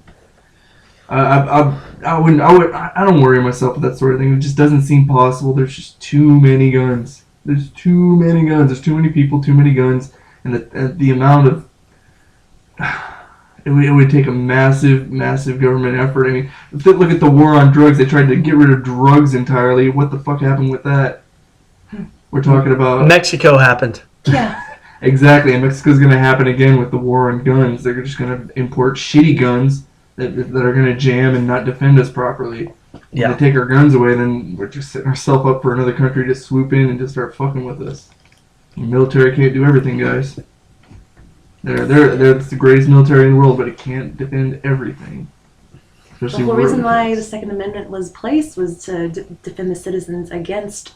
I don't worry myself with that sort of thing. It just doesn't seem possible. There's just too many guns. There's too many guns. There's too many people. Too many guns, and the amount of it would take a massive government effort. I mean, if they look at the war on drugs, they tried to get rid of drugs entirely. What the fuck happened with that? We're talking about Mexico happened. Yeah. Exactly, and Mexico's going to happen again with the war on guns. They're just going to import shitty guns that are going to jam and not defend us properly. Yeah. When they take our guns away, then we're just setting ourselves up for another country to swoop in and just start fucking with us. The military can't do everything, guys. They're the greatest military in the world, but it can't defend everything. The whole reason why the Second Amendment was placed was to defend the citizens against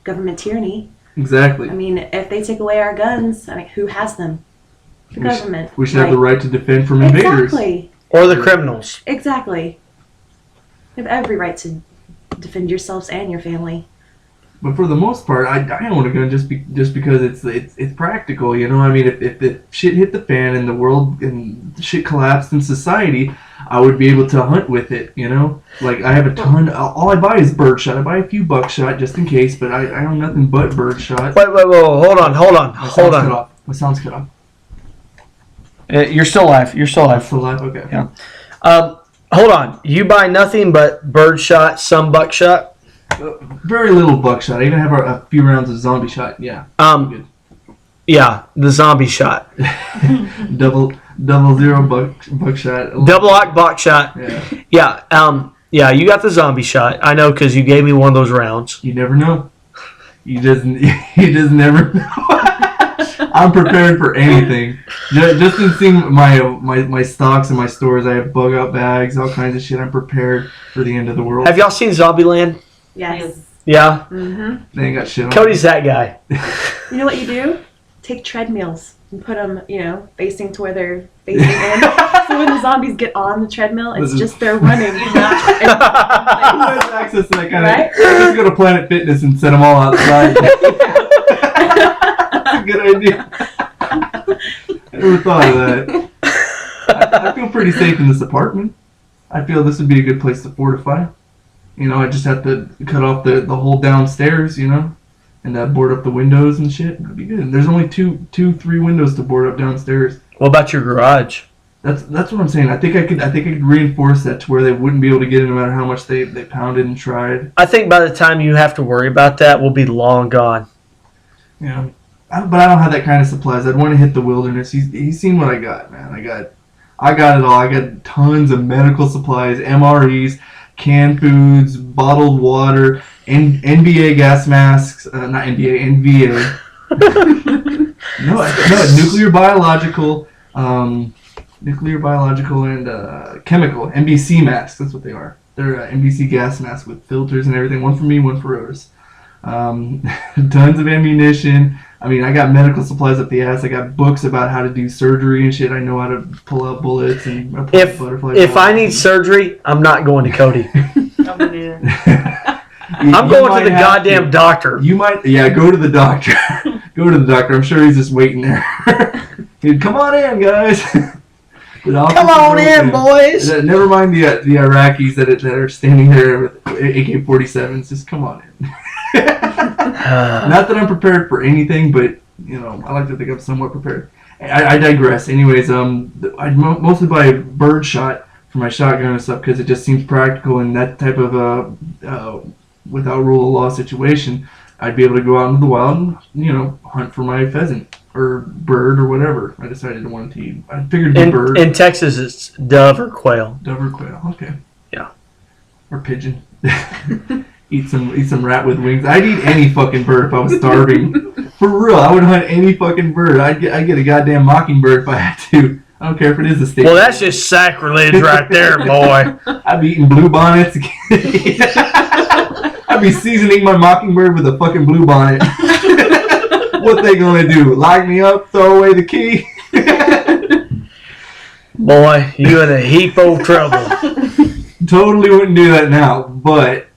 government tyranny. Exactly. I mean, if they take away our guns, who has them? The government. We should have the right to defend from invaders. Exactly. Or the criminals. Exactly. You have every right to defend yourselves and your family. But for the most part, I own a gun just because it's practical, I mean, if the shit hit the fan and the world and shit collapsed in society, I would be able to hunt with it, Like, I have a ton. All I buy is birdshot. I buy a few buckshot just in case, but I own nothing but birdshot. Wait, hold on. My sound's cut off. You're still alive. I'm still alive? Okay. Yeah. Hold on. You buy nothing but birdshot, some buckshot? Very little buckshot. I even have a few rounds of zombie shot. Yeah. Good. Yeah, the zombie shot. Double zero buckshot. Double lock buckshot. Yeah. Yeah. You got the zombie shot. I know because you gave me one of those rounds. You never know. You just never know. I'm prepared for anything. Just in seeing my stocks and my stores, I have bug out bags, all kinds of shit. I'm prepared for the end of the world. Have y'all seen Zombieland? Yes. Yeah. Mm-hmm. They ain't got shit on. Cody's that guy. You know what you do? Take treadmills and put them, facing to where they're facing in. So when the zombies get on the treadmill, it's just they're running. Who has access to that kind Right? of? Let's go to Planet Fitness and set them all outside. That's a good idea. I never thought of that. I feel pretty safe in this apartment. I feel this would be a good place to fortify. I just have to cut off the whole downstairs, and board up the windows and shit. That'd be good. There's only 3 windows to board up downstairs. What about your garage? That's what I'm saying. I think I could reinforce that to where they wouldn't be able to get it no matter how much they pounded and tried. I think by the time you have to worry about that, we'll be long gone. Yeah, but I don't have that kind of supplies. I'd want to hit the wilderness. He's seen what I got, man. I got it all. I got tons of medical supplies, MREs, canned foods, bottled water, NBA gas masks. Not NBA, NVA. no, nuclear, biological, and chemical. NBC masks. That's what they are. They're NBC gas masks with filters and everything. One for me, one for others. Tons of ammunition. I mean, I got medical supplies up the ass. I got books about how to do surgery and shit. I know how to pull out bullets and butterfly. If I need surgery, I'm not going to Cody. I'm going to the goddamn doctor. You might, go to the doctor. Go to the doctor. I'm sure he's just waiting there. Dude, come on in, guys. Come on in, boys. Never mind the Iraqis that are standing there with AK-47s. Just come on in. Not that I'm prepared for anything, but I like to think I'm somewhat prepared. I digress. Anyways, I mostly buy a bird shot for my shotgun and stuff because it just seems practical in that type of without rule of law situation. I'd be able to go out into the wild and hunt for my pheasant or bird or whatever I decided to want to eat. I figured it'd be bird. In Texas, it's dove or quail. Dove or quail. Okay. Yeah. Or pigeon. Eat some rat with wings. I'd eat any fucking bird if I was starving. For real, I would hunt any fucking bird. I'd get a goddamn mockingbird if I had to. I don't care if it is a state. Well, that's just sacrilege right there, boy. I'd be eating blue bonnets. I'd be seasoning my mockingbird with a fucking blue bonnet. What they gonna do? Lock me up? Throw away the key? Boy, you in a heap of trouble. Totally wouldn't do that now, but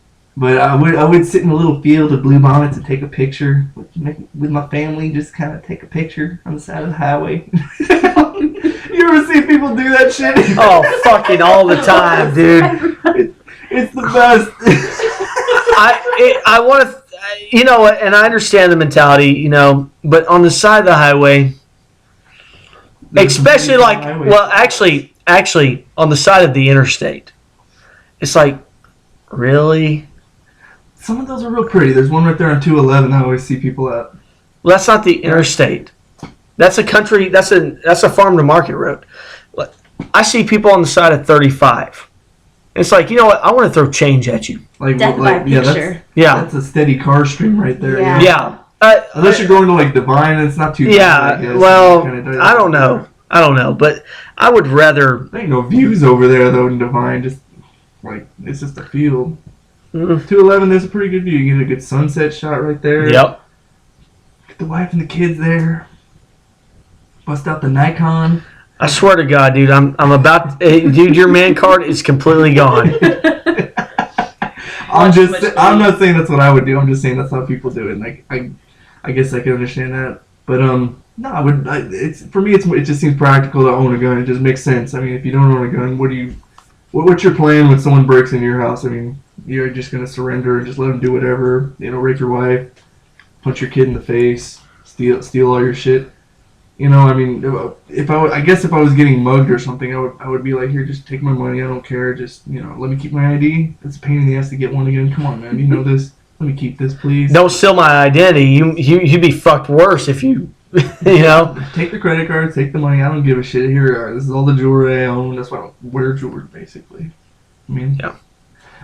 I would sit in a little field of blue bonnets and take a picture with my family. Just kind of take a picture on the side of the highway. You ever see people do that shit? Oh, fucking all the time, dude. It's the best. I want to, and I understand the mentality, but on the side of the highway, especially actually on the side of the interstate, it's like, really? Some of those are real pretty. There's one right there on 211 I always see people at. Well, that's not the interstate. That's a country. That's a farm to market road. I see people on the side of 35. It's like, you know what? I want to throw change at you. That's a steady car stream right there. Yeah. Unless you're going to like Divine, it's not too. Yeah. bad, Well, I don't know. But I would rather. There ain't no views over there though in Divine. Just like it's just a field. 211, there's a pretty good view. You get a good sunset shot right there. Yep. Get the wife and the kids there. Bust out the Nikon. I swear to God, dude, I'm about. Dude, your man card is completely gone. I'm not saying that's what I would do. I'm just saying that's how people do it. Like I guess I can understand that. But no, for me it just seems practical to own a gun. It just makes sense. I mean, if you don't own a gun, what's your plan when someone breaks into your house? I mean, you're just gonna surrender and just let them do whatever. Rape your wife, punch your kid in the face, steal all your shit. I mean, if I was getting mugged or something, I would be like, here, just take my money. I don't care. Just let me keep my ID. It's a pain in the ass to get one again. Come on, man. You know this. Let me keep this, please. Don't steal my identity. You'd be fucked worse if you, Take the credit card. Take the money. I don't give a shit. Here, this is all the jewelry I own. That's why I don't wear jewelry, basically. I mean, yeah.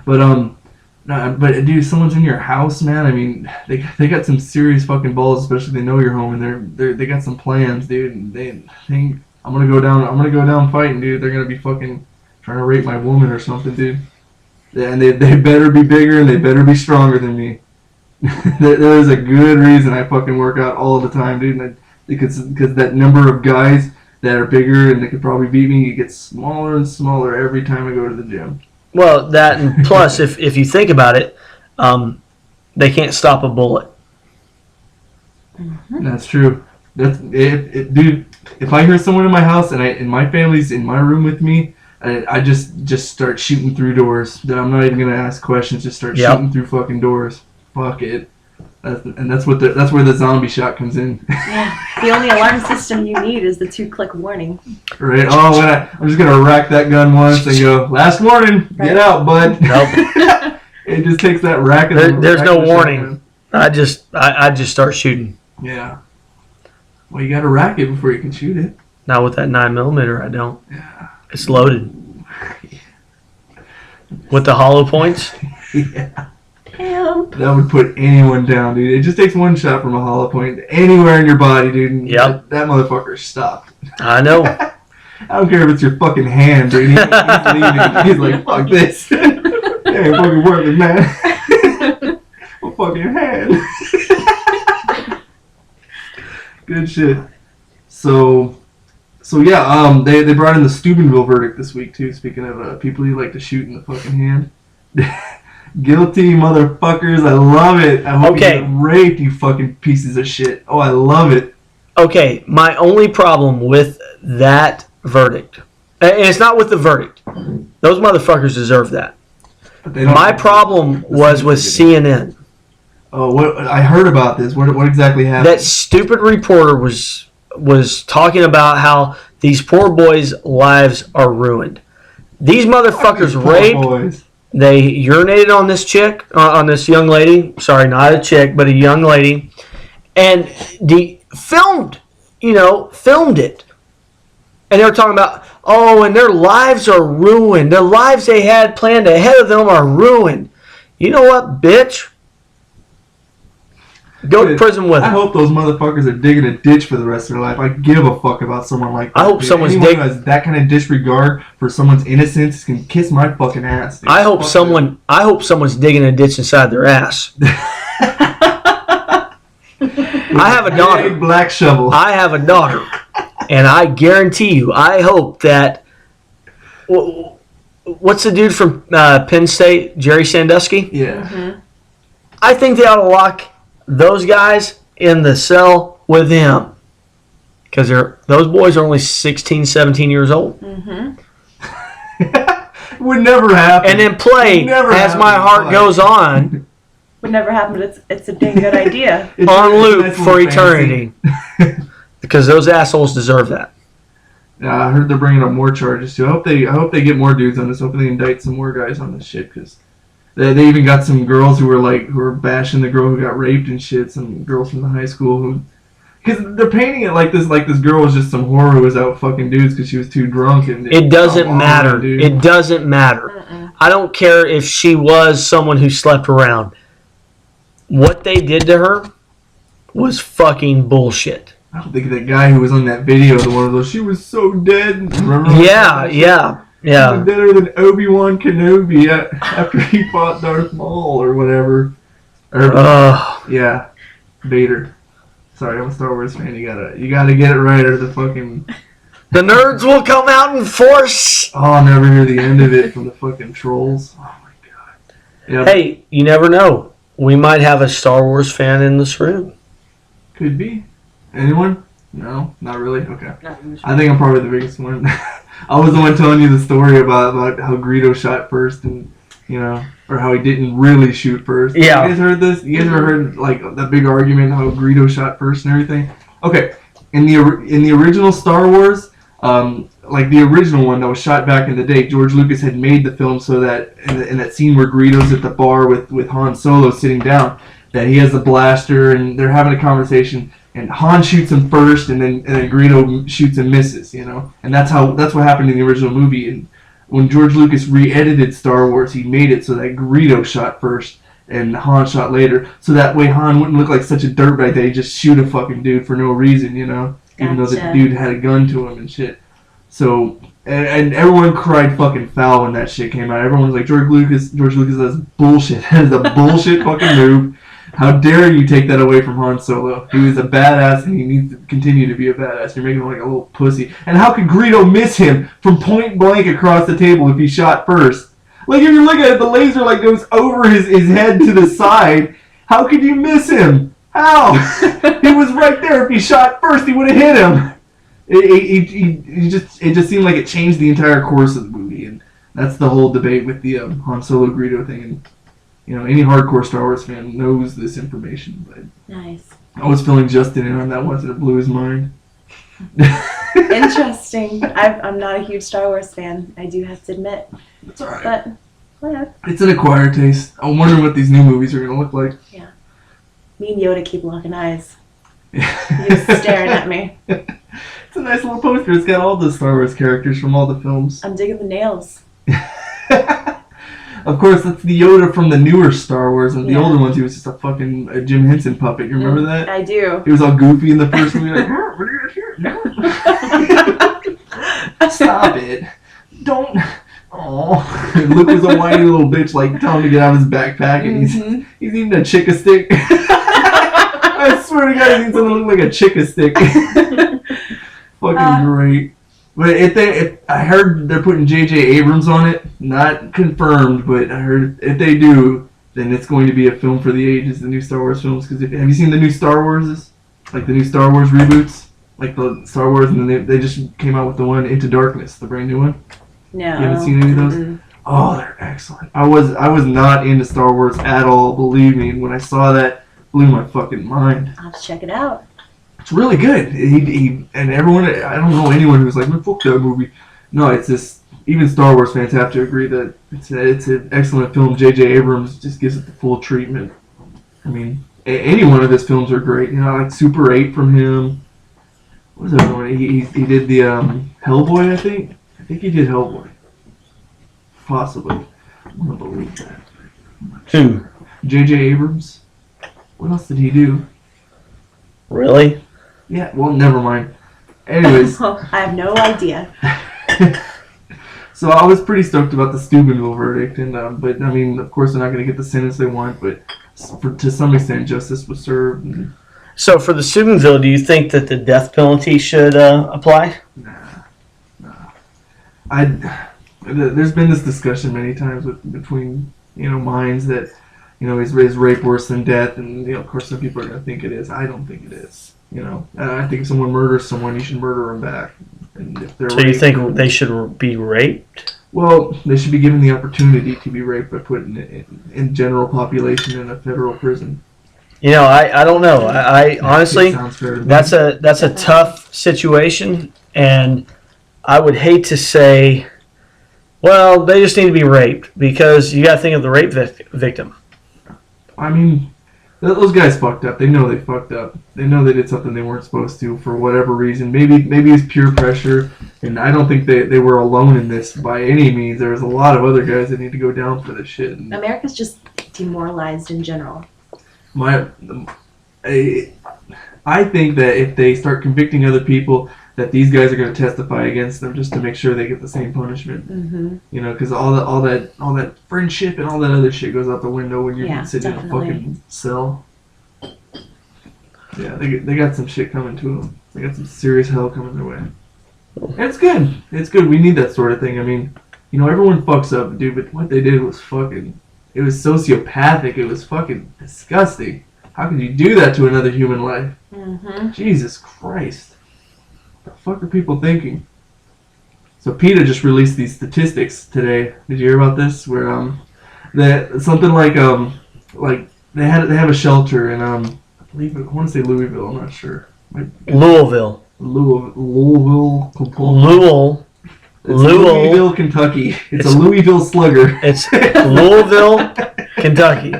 But dude, someone's in your house, man. I mean, they got some serious fucking balls, especially if they know you're home and they got some plans, dude. And they think I'm gonna go down fighting, dude. They're gonna be fucking trying to rape my woman or something, dude. And they better be bigger and they better be stronger than me. There is a good reason I fucking work out all the time, dude. Because that number of guys that are bigger and they could probably beat me, it gets smaller and smaller every time I go to the gym. Well, that and plus, if you think about it, they can't stop a bullet. Mm-hmm. That's true. Dude. If I hear someone in my house and my family's in my room with me, I just start shooting through doors. That I'm not even gonna ask questions. Just start shooting through fucking doors. Fuck it. That's where the zombie shot comes in. Yeah. The only alarm system you need is the 2-click warning. Right. Oh, I'm just gonna rack that gun once and go, last warning, Right. get out, bud. Nope. It just takes that rack. There's no warning. I just start shooting. Yeah. Well, you gotta rack it before you can shoot it. Not with that 9mm. I don't. Yeah. It's loaded. With the hollow points. Yeah. Damn. That would put anyone down, dude. It just takes one shot from a hollow point anywhere in your body, dude. And Yep. that motherfucker stopped. I know. I don't care if it's your fucking hand, dude. He's leaving. He's like, fuck this. It ain't fucking working, man. My fucking hand. Good shit. So yeah, they brought in the Steubenville verdict this week too. Speaking of people you like to shoot in the fucking hand. Guilty motherfuckers, I love it. I hope you get raped, you fucking pieces of shit. Oh, I love it. Okay, my only problem with that verdict, and it's not with the verdict. Those motherfuckers deserve that. But they don't- My problem was with CNN. Oh, what I heard about this. What exactly happened? That stupid reporter was talking about how these poor boys' lives are ruined. These motherfuckers Poor raped. boys. They urinated on this chick, on this young lady. Sorry, not a chick, but a young lady, and filmed it. And they were talking about, and their lives are ruined. The lives they had planned ahead of them are ruined. You know what, bitch? Go to prison with I them. hope those motherfuckers are digging a ditch for the rest of their life. I give a fuck about someone like that. I hope dude. someone's Anyone who has that kind of disregard for someo's innocence can kiss my fucking ass. Dude. I hope Fuck someone's digging a ditch inside their ass. I have a daughter. Big black shovel. I have a daughter, and I guarantee you, I hope that. What's the dude from Penn State, Jerry Sandusky? Yeah. Mm-hmm. I think they ought to lock those guys in the cell with him, because those boys are only 16, 17 years old. Mm-hmm. Would never happen. And then play Never as my happened. heart goes on Would never happen, but it's a dang good idea. on loop nice for little eternity, because those assholes deserve that. Yeah, I heard they're bringing up more charges too. I hope they get more dudes on this. Hopefully they indict some more guys on this shit, because they even got some girls who were bashing the girl who got raped and shit. Some girls from the high school because they're painting it like this girl was just some whore who was out fucking dudes because she was too drunk. And It doesn't come on, matter. dude. It doesn't matter. Mm-mm. I don't care if she was someone who slept around. What they did to her was fucking bullshit. I don't think that guy who was on that video, the one of those, she was so dead. Remember? Yeah. She was better than Obi-Wan Kenobi after he fought Darth Maul or whatever. Yeah, Vader. Sorry, I'm a Star Wars fan. You gotta get it right, or the fucking. The nerds will come out in force. Oh, I'll never hear the end of it from the fucking trolls. Oh my god. Yeah, Hey, you never know. We might have a Star Wars fan in this room. could be. Anyone? No, not really. Okay. Not usually. I think I'm probably the biggest one. I was the one telling you the story about how Greedo shot first, and or how he didn't really shoot first. Yeah. You guys heard this? You guys ever heard like that big argument how Greedo shot first and everything? Okay. In the original Star Wars, like the original one that was shot back in the day, George Lucas had made the film so that in that scene where Greedo's at the bar with Han Solo sitting down, that he has the blaster and they're having a conversation. And Han shoots him first, and then Greedo shoots and misses, and that's what happened in the original movie. And when George Lucas re-edited Star Wars, he made it so that Greedo shot first and Han shot later, so that way Han wouldn't look like such a dirtbag that he just shoot a fucking dude for no reason, even though the Gotcha. dude had a gun to him and shit. So and everyone cried fucking foul when that shit came out. Everyone was like, George Lucas, that's bullshit. That is a bullshit fucking move. How dare you take that away from Han Solo? He was a badass, and he needs to continue to be a badass. You're making him like a little pussy. And how could Greedo miss him from point blank across the table if he shot first? Like, if you're looking at it, the laser like goes over his head to the side. How could you miss him? How? He was right there. If he shot first, he would have hit him. It just seemed like it changed the entire course of the movie, and that's the whole debate with the Han Solo Greedo thing. And any hardcore Star Wars fan knows this information. But Nice. I was filling Justin in on that once, and it blew his mind. Interesting. I'm not a huge Star Wars fan, I do have to admit. It's alright. But, whatever. It's an acquired taste. I'm wondering what these new movies are going to look like. Me and Yoda keep locking eyes. Yeah. He was staring at me. It's a nice little poster. It's got all the Star Wars characters from all the films. I'm digging the nails. Of course, that's the Yoda from the newer Star Wars, and the Yeah. older ones, he was just a fucking Jim Henson puppet. You remember that? I do. He was all goofy in the first movie, like, what are you here? No. Stop it. Don't. Oh. Luke was a whiny little bitch, like, telling him to get out of his backpack, and he's eating a chicken stick. I swear to God, he's eating something that looked like a chicken stick. Fucking great. But if I heard they're putting J.J. Abrams on it, not confirmed, but I heard if they do, then it's going to be a film for the ages, the new Star Wars films. Because have you seen the new Star Warses? Like the new Star Wars reboots? Like the Star Wars, and then they just came out with the one Into Darkness, the brand new one. No. You haven't seen any of those? Mm-mm. Oh, they're excellent. I was not into Star Wars at all, believe me. And when I saw that, it blew my fucking mind. I'll have to check it out. It's really good. He and everyone, I don't know anyone who's like, man, fuck that movie. No, it's just, even Star Wars fans have to agree that it's an excellent film. J.J. Abrams just gives it the full treatment. I mean, any one of his films are great. Like Super 8 from him. What was that one? He did the Hellboy, I think. I think he did Hellboy. Possibly. I don't believe that. Who? J.J. Abrams. What else did he do? Really? Yeah, well, never mind. Anyways. I have no idea. So I was pretty stoked about the Steubenville verdict, and but I mean, of course, they're not going to get the sentence they want, but to some extent, justice was served. And So for the Steubenville, do you think that the death penalty should apply? nah. There's been this discussion many times between minds that is rape worse than death, and of course some people are going to think it is. I don't think it is. I think if someone murders someone, you should murder them back. And if they're So you think they should be raped? Well, they should be given the opportunity to be raped by putting it in general population in a federal prison. I don't know. I honestly, Sounds fair to me. that's a tough situation, and I would hate to say, well, they just need to be raped, because you got to think of the rape victim. I mean, those guys fucked up. They know they fucked up. They know they did something they weren't supposed to for whatever reason. Maybe it's pure pressure, and I don't think they were alone in this by any means. There was a lot of other guys that need to go down for this shit. And America's just demoralized in general. I think that if they start convicting other people, that these guys are going to testify against them just to make sure they get the same punishment. Mm-hmm. Because all that friendship and all that other shit goes out the window when you're sitting definitely. in a fucking cell. Yeah, they got some shit coming to them. They got some serious hell coming their way. And it's good. It's good. We need that sort of thing. I mean, everyone fucks up, dude, but what they did was fucking... It was sociopathic. It was fucking disgusting. How could you do that to another human life? Mm-hmm. Jesus Christ. What the fuck are people thinking? So PETA just released these statistics today. Did you hear about this? Where that something like they have a shelter in I want to say Louisville. I'm not sure. Louisville. Louisville, It's Louisville. Louisville, Kentucky. It's a Louisville Slugger. It's Louisville, Kentucky.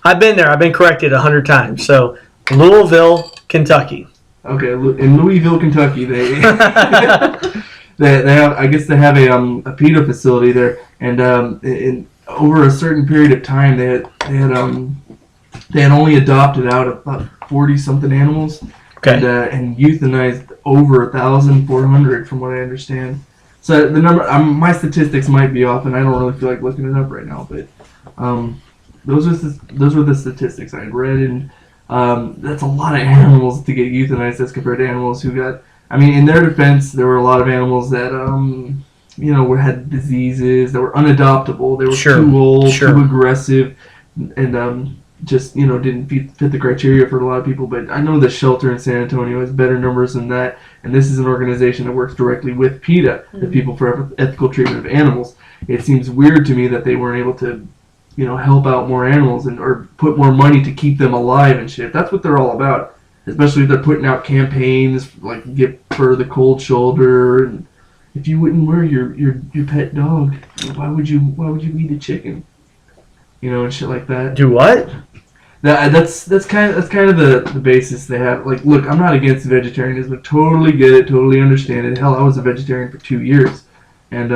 I've been there. I've been corrected 100 times. So Louisville, Kentucky. Okay, in Louisville, Kentucky, they have. I guess they have a PETA facility there, and in over a certain period of time, they had only adopted out about 40-something animals, Okay. and euthanized over 1,400, from what I understand. So the number, my statistics might be off, and I don't really feel like looking it up right now, but those were the statistics I had read, and that's a lot of animals to get euthanized as compared to animals who got. I mean, in their defense, there were a lot of animals that had diseases, that were unadoptable, they were too old, too aggressive, and just didn't fit the criteria for a lot of people. But I know the shelter in San Antonio has better numbers than that, and this is an organization that works directly with PETA, the People for Ethical Treatment of Animals. It seems weird to me that they weren't able to help out more animals or put more money to keep them alive and shit. That's what they're all about. Especially if they're putting out campaigns like Get for the Cold Shoulder, and if you wouldn't wear your pet dog, why would you eat a chicken? And shit like that. Do what? That's kind of the basis they have. Like, look, I'm not against vegetarianism. Totally get it. Totally understand it. Hell, I was a vegetarian for 2 years, and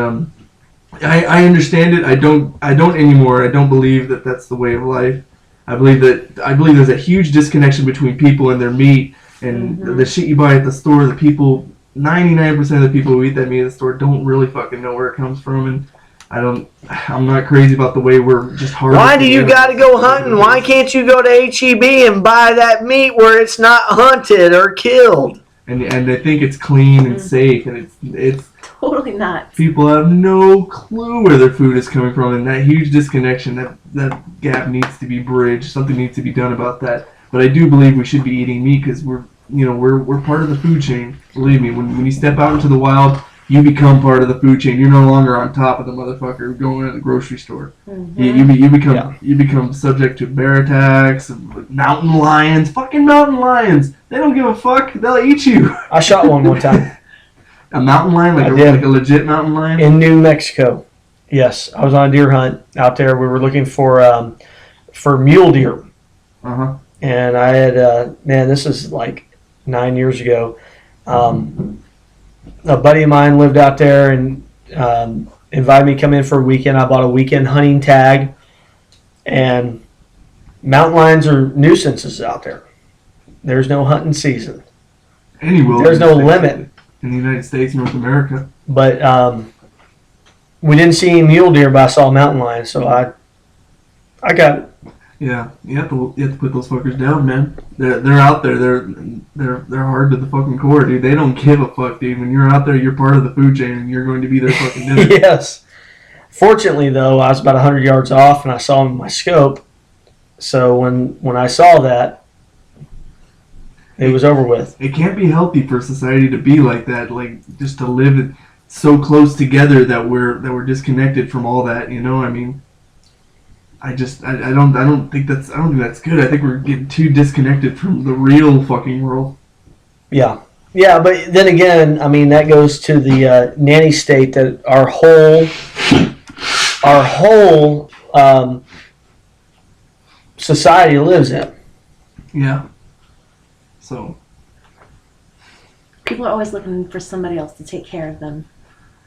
I understand it. I don't anymore. I don't believe that that's the way of life. I believe there's a huge disconnection between people and their meat, and the shit you buy at the store. The people, 99% of the people who eat that meat at the store don't really fucking know where it comes from, and I'm not crazy about the way we're just hard. Why do you got to go hunting? Why can't you go to HEB and buy that meat where it's not hunted or killed? And they think it's clean and safe, and it's totally not. People have no clue where their food is coming from, and that huge disconnection, that gap needs to be bridged. Something needs to be done about that. But I do believe we should be eating meat because we're part of the food chain. Believe me, when you step out into the wild, you become part of the food chain. You're no longer on top of the motherfucker going to the grocery store. You become subject to bear attacks, mountain lions, fucking mountain lions. They don't give a fuck. They'll eat you. I shot one time. A mountain lion, like a legit mountain lion? In New Mexico. Yes, I was on a deer hunt out there. We were looking for mule deer. Uh-huh. And I had, this is like 9 years ago. A buddy of mine lived out there and invited me to come in for a weekend. I bought a weekend hunting tag. And mountain lions are nuisances out there. There's no hunting season. There's no limit. In the United States, North America. But we didn't see any mule deer, but I saw a mountain lion, so I got it. Yeah, you have to put those fuckers down, man. They're out there. They're hard to the fucking core, dude. They don't give a fuck, dude. When you're out there, you're part of the food chain, and you're going to be their fucking dinner. Yes. Fortunately, though, I was about 100 yards off, and I saw him in my scope. So when I saw that, it was over with. It can't be healthy for society to be like that, like just to live so close together that we're disconnected from all that. I mean, I don't think that's good. I think we're getting too disconnected from the real fucking world. Yeah, but then again, I mean that goes to the nanny state that our whole society lives in. Yeah. So people are always looking for somebody else to take care of them.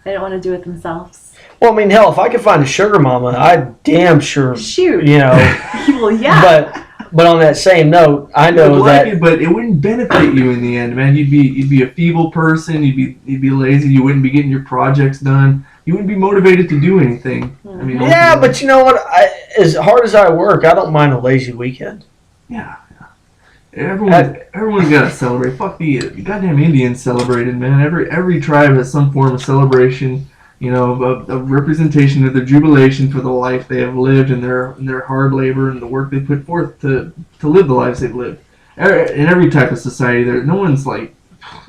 They don't want to do it themselves. Well, I mean, hell, if I could find a sugar mama, I'd damn sure shoot. Well, yeah. But on that same note, I know that. But it wouldn't benefit you in the end, man. You'd be a feeble person. You'd be lazy. You wouldn't be getting your projects done. You wouldn't be motivated to do anything. I mean, yeah, but you know what? As hard as I work, I don't mind a lazy weekend. Yeah. Everyone's got to celebrate. Fuck the goddamn Indians celebrated, man. Every tribe has some form of celebration, of representation of their jubilation for the life they have lived and their hard labor and the work they put forth to live the lives they've lived. In every type of society, no one's like,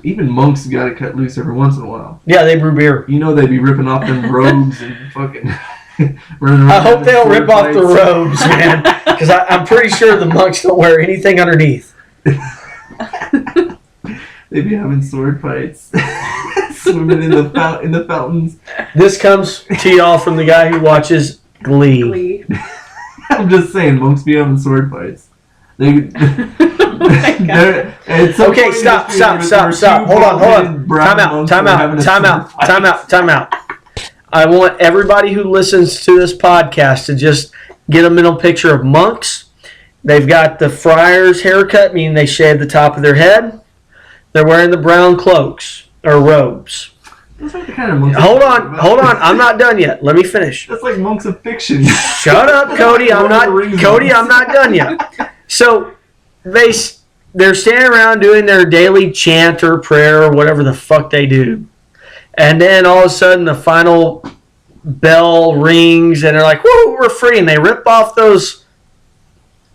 even monks got to cut loose every once in a while. Yeah, they brew beer. They'd be ripping off them robes and fucking running around. I hope they don't rip off the robes, man, because I'm pretty sure the monks don't wear anything underneath. They'd be having sword fights, swimming in the fountains. This comes to y'all from the guy who watches Glee. I'm just saying, monks be having sword fights. Okay, stop. Hold on. Time out. I want everybody who listens to this podcast to just get a mental picture of monks. They've got the friar's haircut, meaning they shave the top of their head. They're wearing the brown cloaks or robes. That's like the kind of monks. Hold on. I'm not done yet. Let me finish. That's like monks of fiction. Shut up, Cody. I'm not done yet. So they're standing around doing their daily chant or prayer or whatever the fuck they do. And then all of a sudden the final bell rings and they're like, woo, we're free. And they rip off those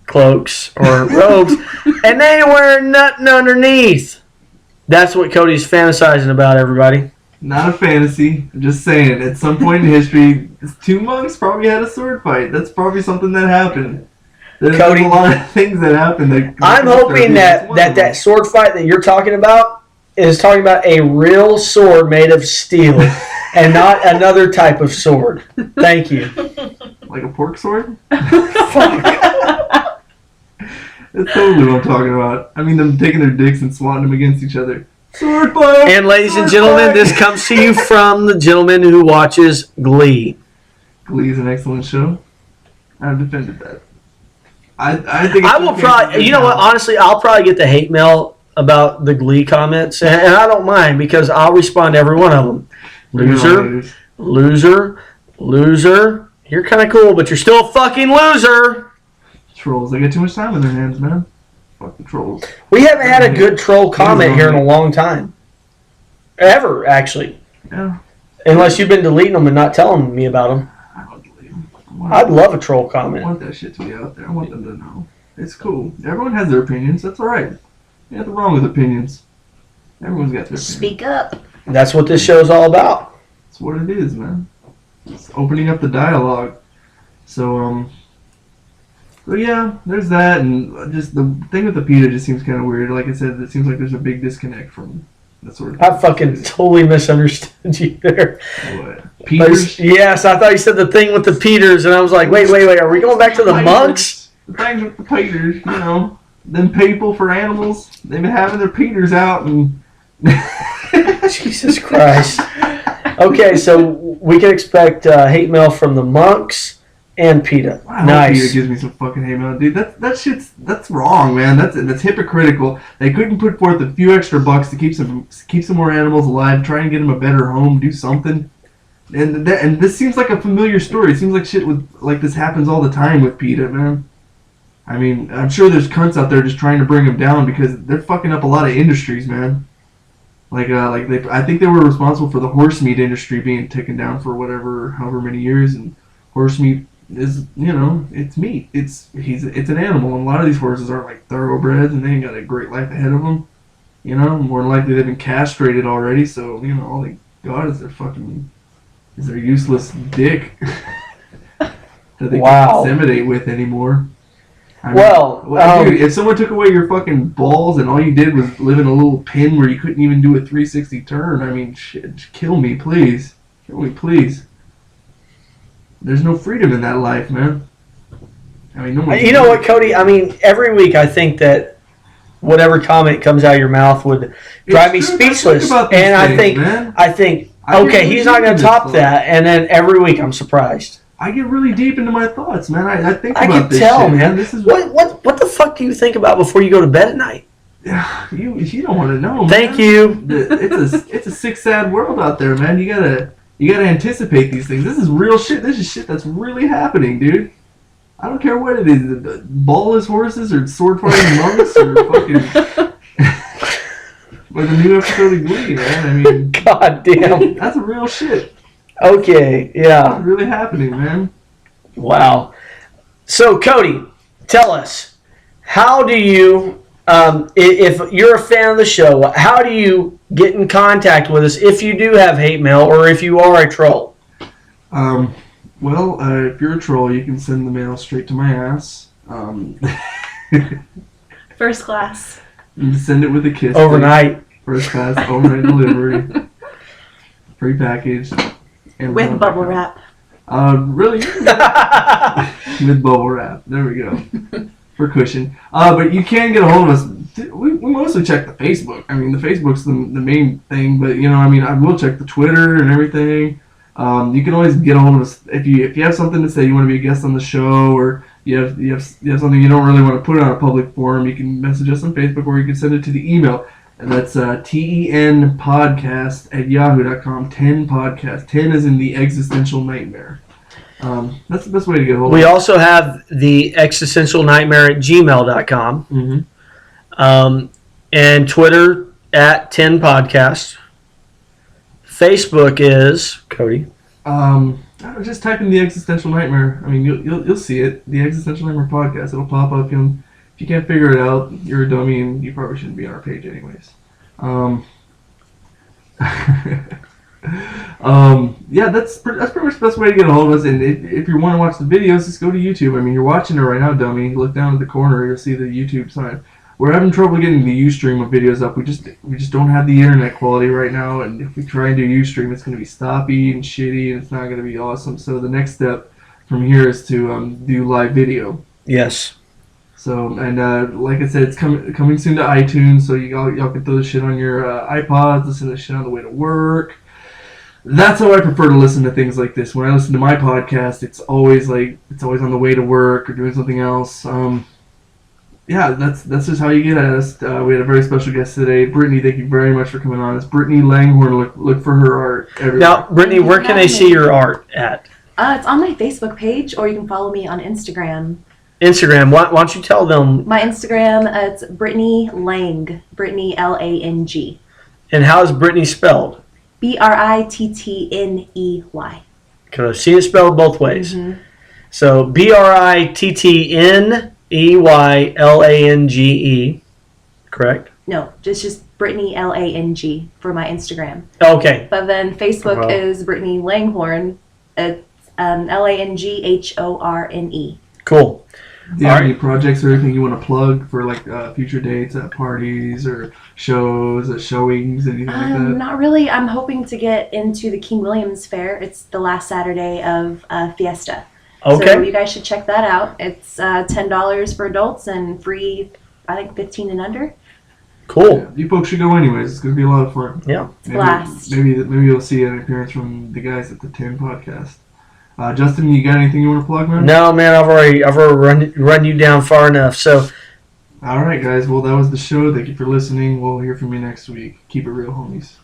cloaks or robes and they ain't wearing nothing underneath. That's what Cody's fantasizing about, everybody. Not a fantasy. I'm just saying, at some point in history, 2 monks probably had a sword fight. That's probably something that happened. There's Cody, a lot of things that happen. I'm hoping that sword fight that you're talking about is talking about a real sword made of steel and not another type of sword. Thank you. Like a pork sword? Fuck. That's totally what I'm talking about. I mean, them taking their dicks and swatting them against each other. Sword fight! And ladies and Sword gentlemen, fight! this comes to you from the gentleman who watches Glee. Glee is an excellent show. I've defended that. I think it's I will okay probably, to you know what, now. honestly, I'll probably get the hate mail about the Glee comments, and I don't mind because I'll respond to every one of them. Loser, loser, loser. You're kind of cool, but you're still a fucking loser. Trolls. They get too much time in their hands, man. Fuck the trolls. We haven't had a good troll comment here in a long time. Ever, actually. Yeah. Unless you've been deleting them and not telling me about them. I don't believe them. I'd love a troll I comment. want that shit to be out there. I want them to know. It's cool. Everyone has their opinions. That's alright. Ain't nothing wrong with opinions. Everyone's got their opinions. Speak up. That's what this show's all about. That's what it is, man. It's opening up the dialogue. So, yeah, there's that, and just the thing with the PETA just seems kind of weird. Like I said, it seems like there's a big disconnect from that sort of. I fucking totally misunderstood you there. What? Peters? Yes, I thought you said the thing with the Peters, and I was like, wait, are we going back to the monks? The things with the Peters, you know, them people for animals. They've been having their Peters out, and Jesus Christ. Okay, so we can expect hate mail from the monks and PETA. I hope Nice. PETA gives me some fucking hate mail, dude. That's wrong, man. That's hypocritical. They couldn't put forth a few extra bucks to keep some more animals alive, try and get them a better home, do something. And this seems like a familiar story. It seems like shit like this happens all the time with PETA, man. I mean, I'm sure there's cunts out there just trying to bring them down because they're fucking up a lot of industries, man. I think they were responsible for the horse meat industry being taken down for however many years, and horse meat is, you know, it's meat. It's an animal, and a lot of these horses aren't like thoroughbreds, and they ain't got a great life ahead of them. You know, more than likely they've been castrated already, so you know all they got is their useless dick that they Wow. can't inseminate with anymore. I Well, dude, if someone took away your fucking balls and all you did was live in a little pin where you couldn't even do a 360 turn, I mean, shit, kill me, please. Kill me, please. There's no freedom in that life, man. I mean, no one. you know what, Cody? I mean, every week I think that whatever comment comes out of your mouth would drive me It's true. speechless. Think about these And things, man. I think, I get okay, really he's not going deep to into top this that. And then every week I'm surprised. I get really deep into my thoughts, man. I think I about can this tell, shit, man. This is What the fuck do you think about before you go to bed at night? you don't want to know. Thank man. you. It's a sick, sad world out there, man. You gotta anticipate these things. This is real shit. This is shit that's really happening, dude. I don't care what it is, ballless horses or sword fighting monks or fucking like a new episode of Glee, man. I mean, God damn. that's real shit. Okay, yeah. That's really happening, man. Wow. So, Cody, tell us, how do you, if you're a fan of the show, how do you get in contact with us if you do have hate mail or if you are a troll? Well, if you're a troll, you can send the mail straight to my ass. First class. You can send it with a kiss. Overnight. First class, overnight delivery. Free package. With bubble wrap. Really? With bubble wrap. There we go. For cushion. But you can get a hold of us. We mostly check the Facebook. I mean, the Facebook's the main thing, but you know, I mean, I will check the Twitter and everything. You can always get a hold of us if you have something to say. You want to be a guest on the show, or you have something you don't really want to put on a public forum. You can message us on Facebook, or you can send it to the email, and that's tenpodcast@yahoo.com. 10 podcast. 10 is in the existential nightmare. That's the best way to get a hold of us. We also have the existential nightmare at gmail.com. Mm-hmm. And Twitter at 10 podcast. Facebook is Cody. Just type in the Existential Nightmare. I mean, you'll see it. The Existential Nightmare podcast. It'll pop up. If you can't figure it out, you're a dummy, and you probably shouldn't be on our page anyways. Yeah, that's pretty much the best way to get a hold of us. And if you want to watch the videos, just go to YouTube. I mean, you're watching it right now, dummy. Look down at the corner, you'll see the YouTube sign. We're having trouble getting the Ustream of videos up. We just don't have the internet quality right now. And if we try and do Ustream, it's going to be stoppy and shitty, and it's not going to be awesome. So the next step from here is to do live video. Yes. So, and like I said, it's coming soon to iTunes, so y'all can throw this shit on your iPods, listen to this shit on the way to work. That's how I prefer to listen to things like this. When I listen to my podcast, it's always on the way to work or doing something else. Yeah, that's just how you get at us. We had a very special guest today, Brittany. Thank you very much for coming on. It's Brittany Langhorne. Look for her art everywhere. Now, Brittany, where can they see your art at? It's on my Facebook page, or you can follow me on Instagram. Instagram. Why don't you tell them? My Instagram, it's Brittany Lang, Brittany Lang. And how is Brittany spelled? Brittney. Because I've seen it spelled both ways. Mm-hmm. So Brittneylange, correct? No, just Brittany Lang for my Instagram. Okay. But then Facebook Wow. is Brittany Langhorne. It's Langhorne. Cool. Do you have any projects or anything you want to plug for future dates at parties or shows, showings, anything like that? Not really. I'm hoping to get into the King William's Fair. It's the last Saturday of Fiesta. Okay. So you guys should check that out. It's $10 for adults and free, I think, 15 and under. Cool. Yeah, you folks should go anyways. It's going to be a lot of fun. Yeah. It's a blast. Maybe you'll see an appearance from the guys at the 10 podcast. Justin, you got anything you want to plug, man? No, man. I've already run you down far enough. So. All right, guys. Well, that was the show. Thank you for listening. We'll hear from you next week. Keep it real, homies.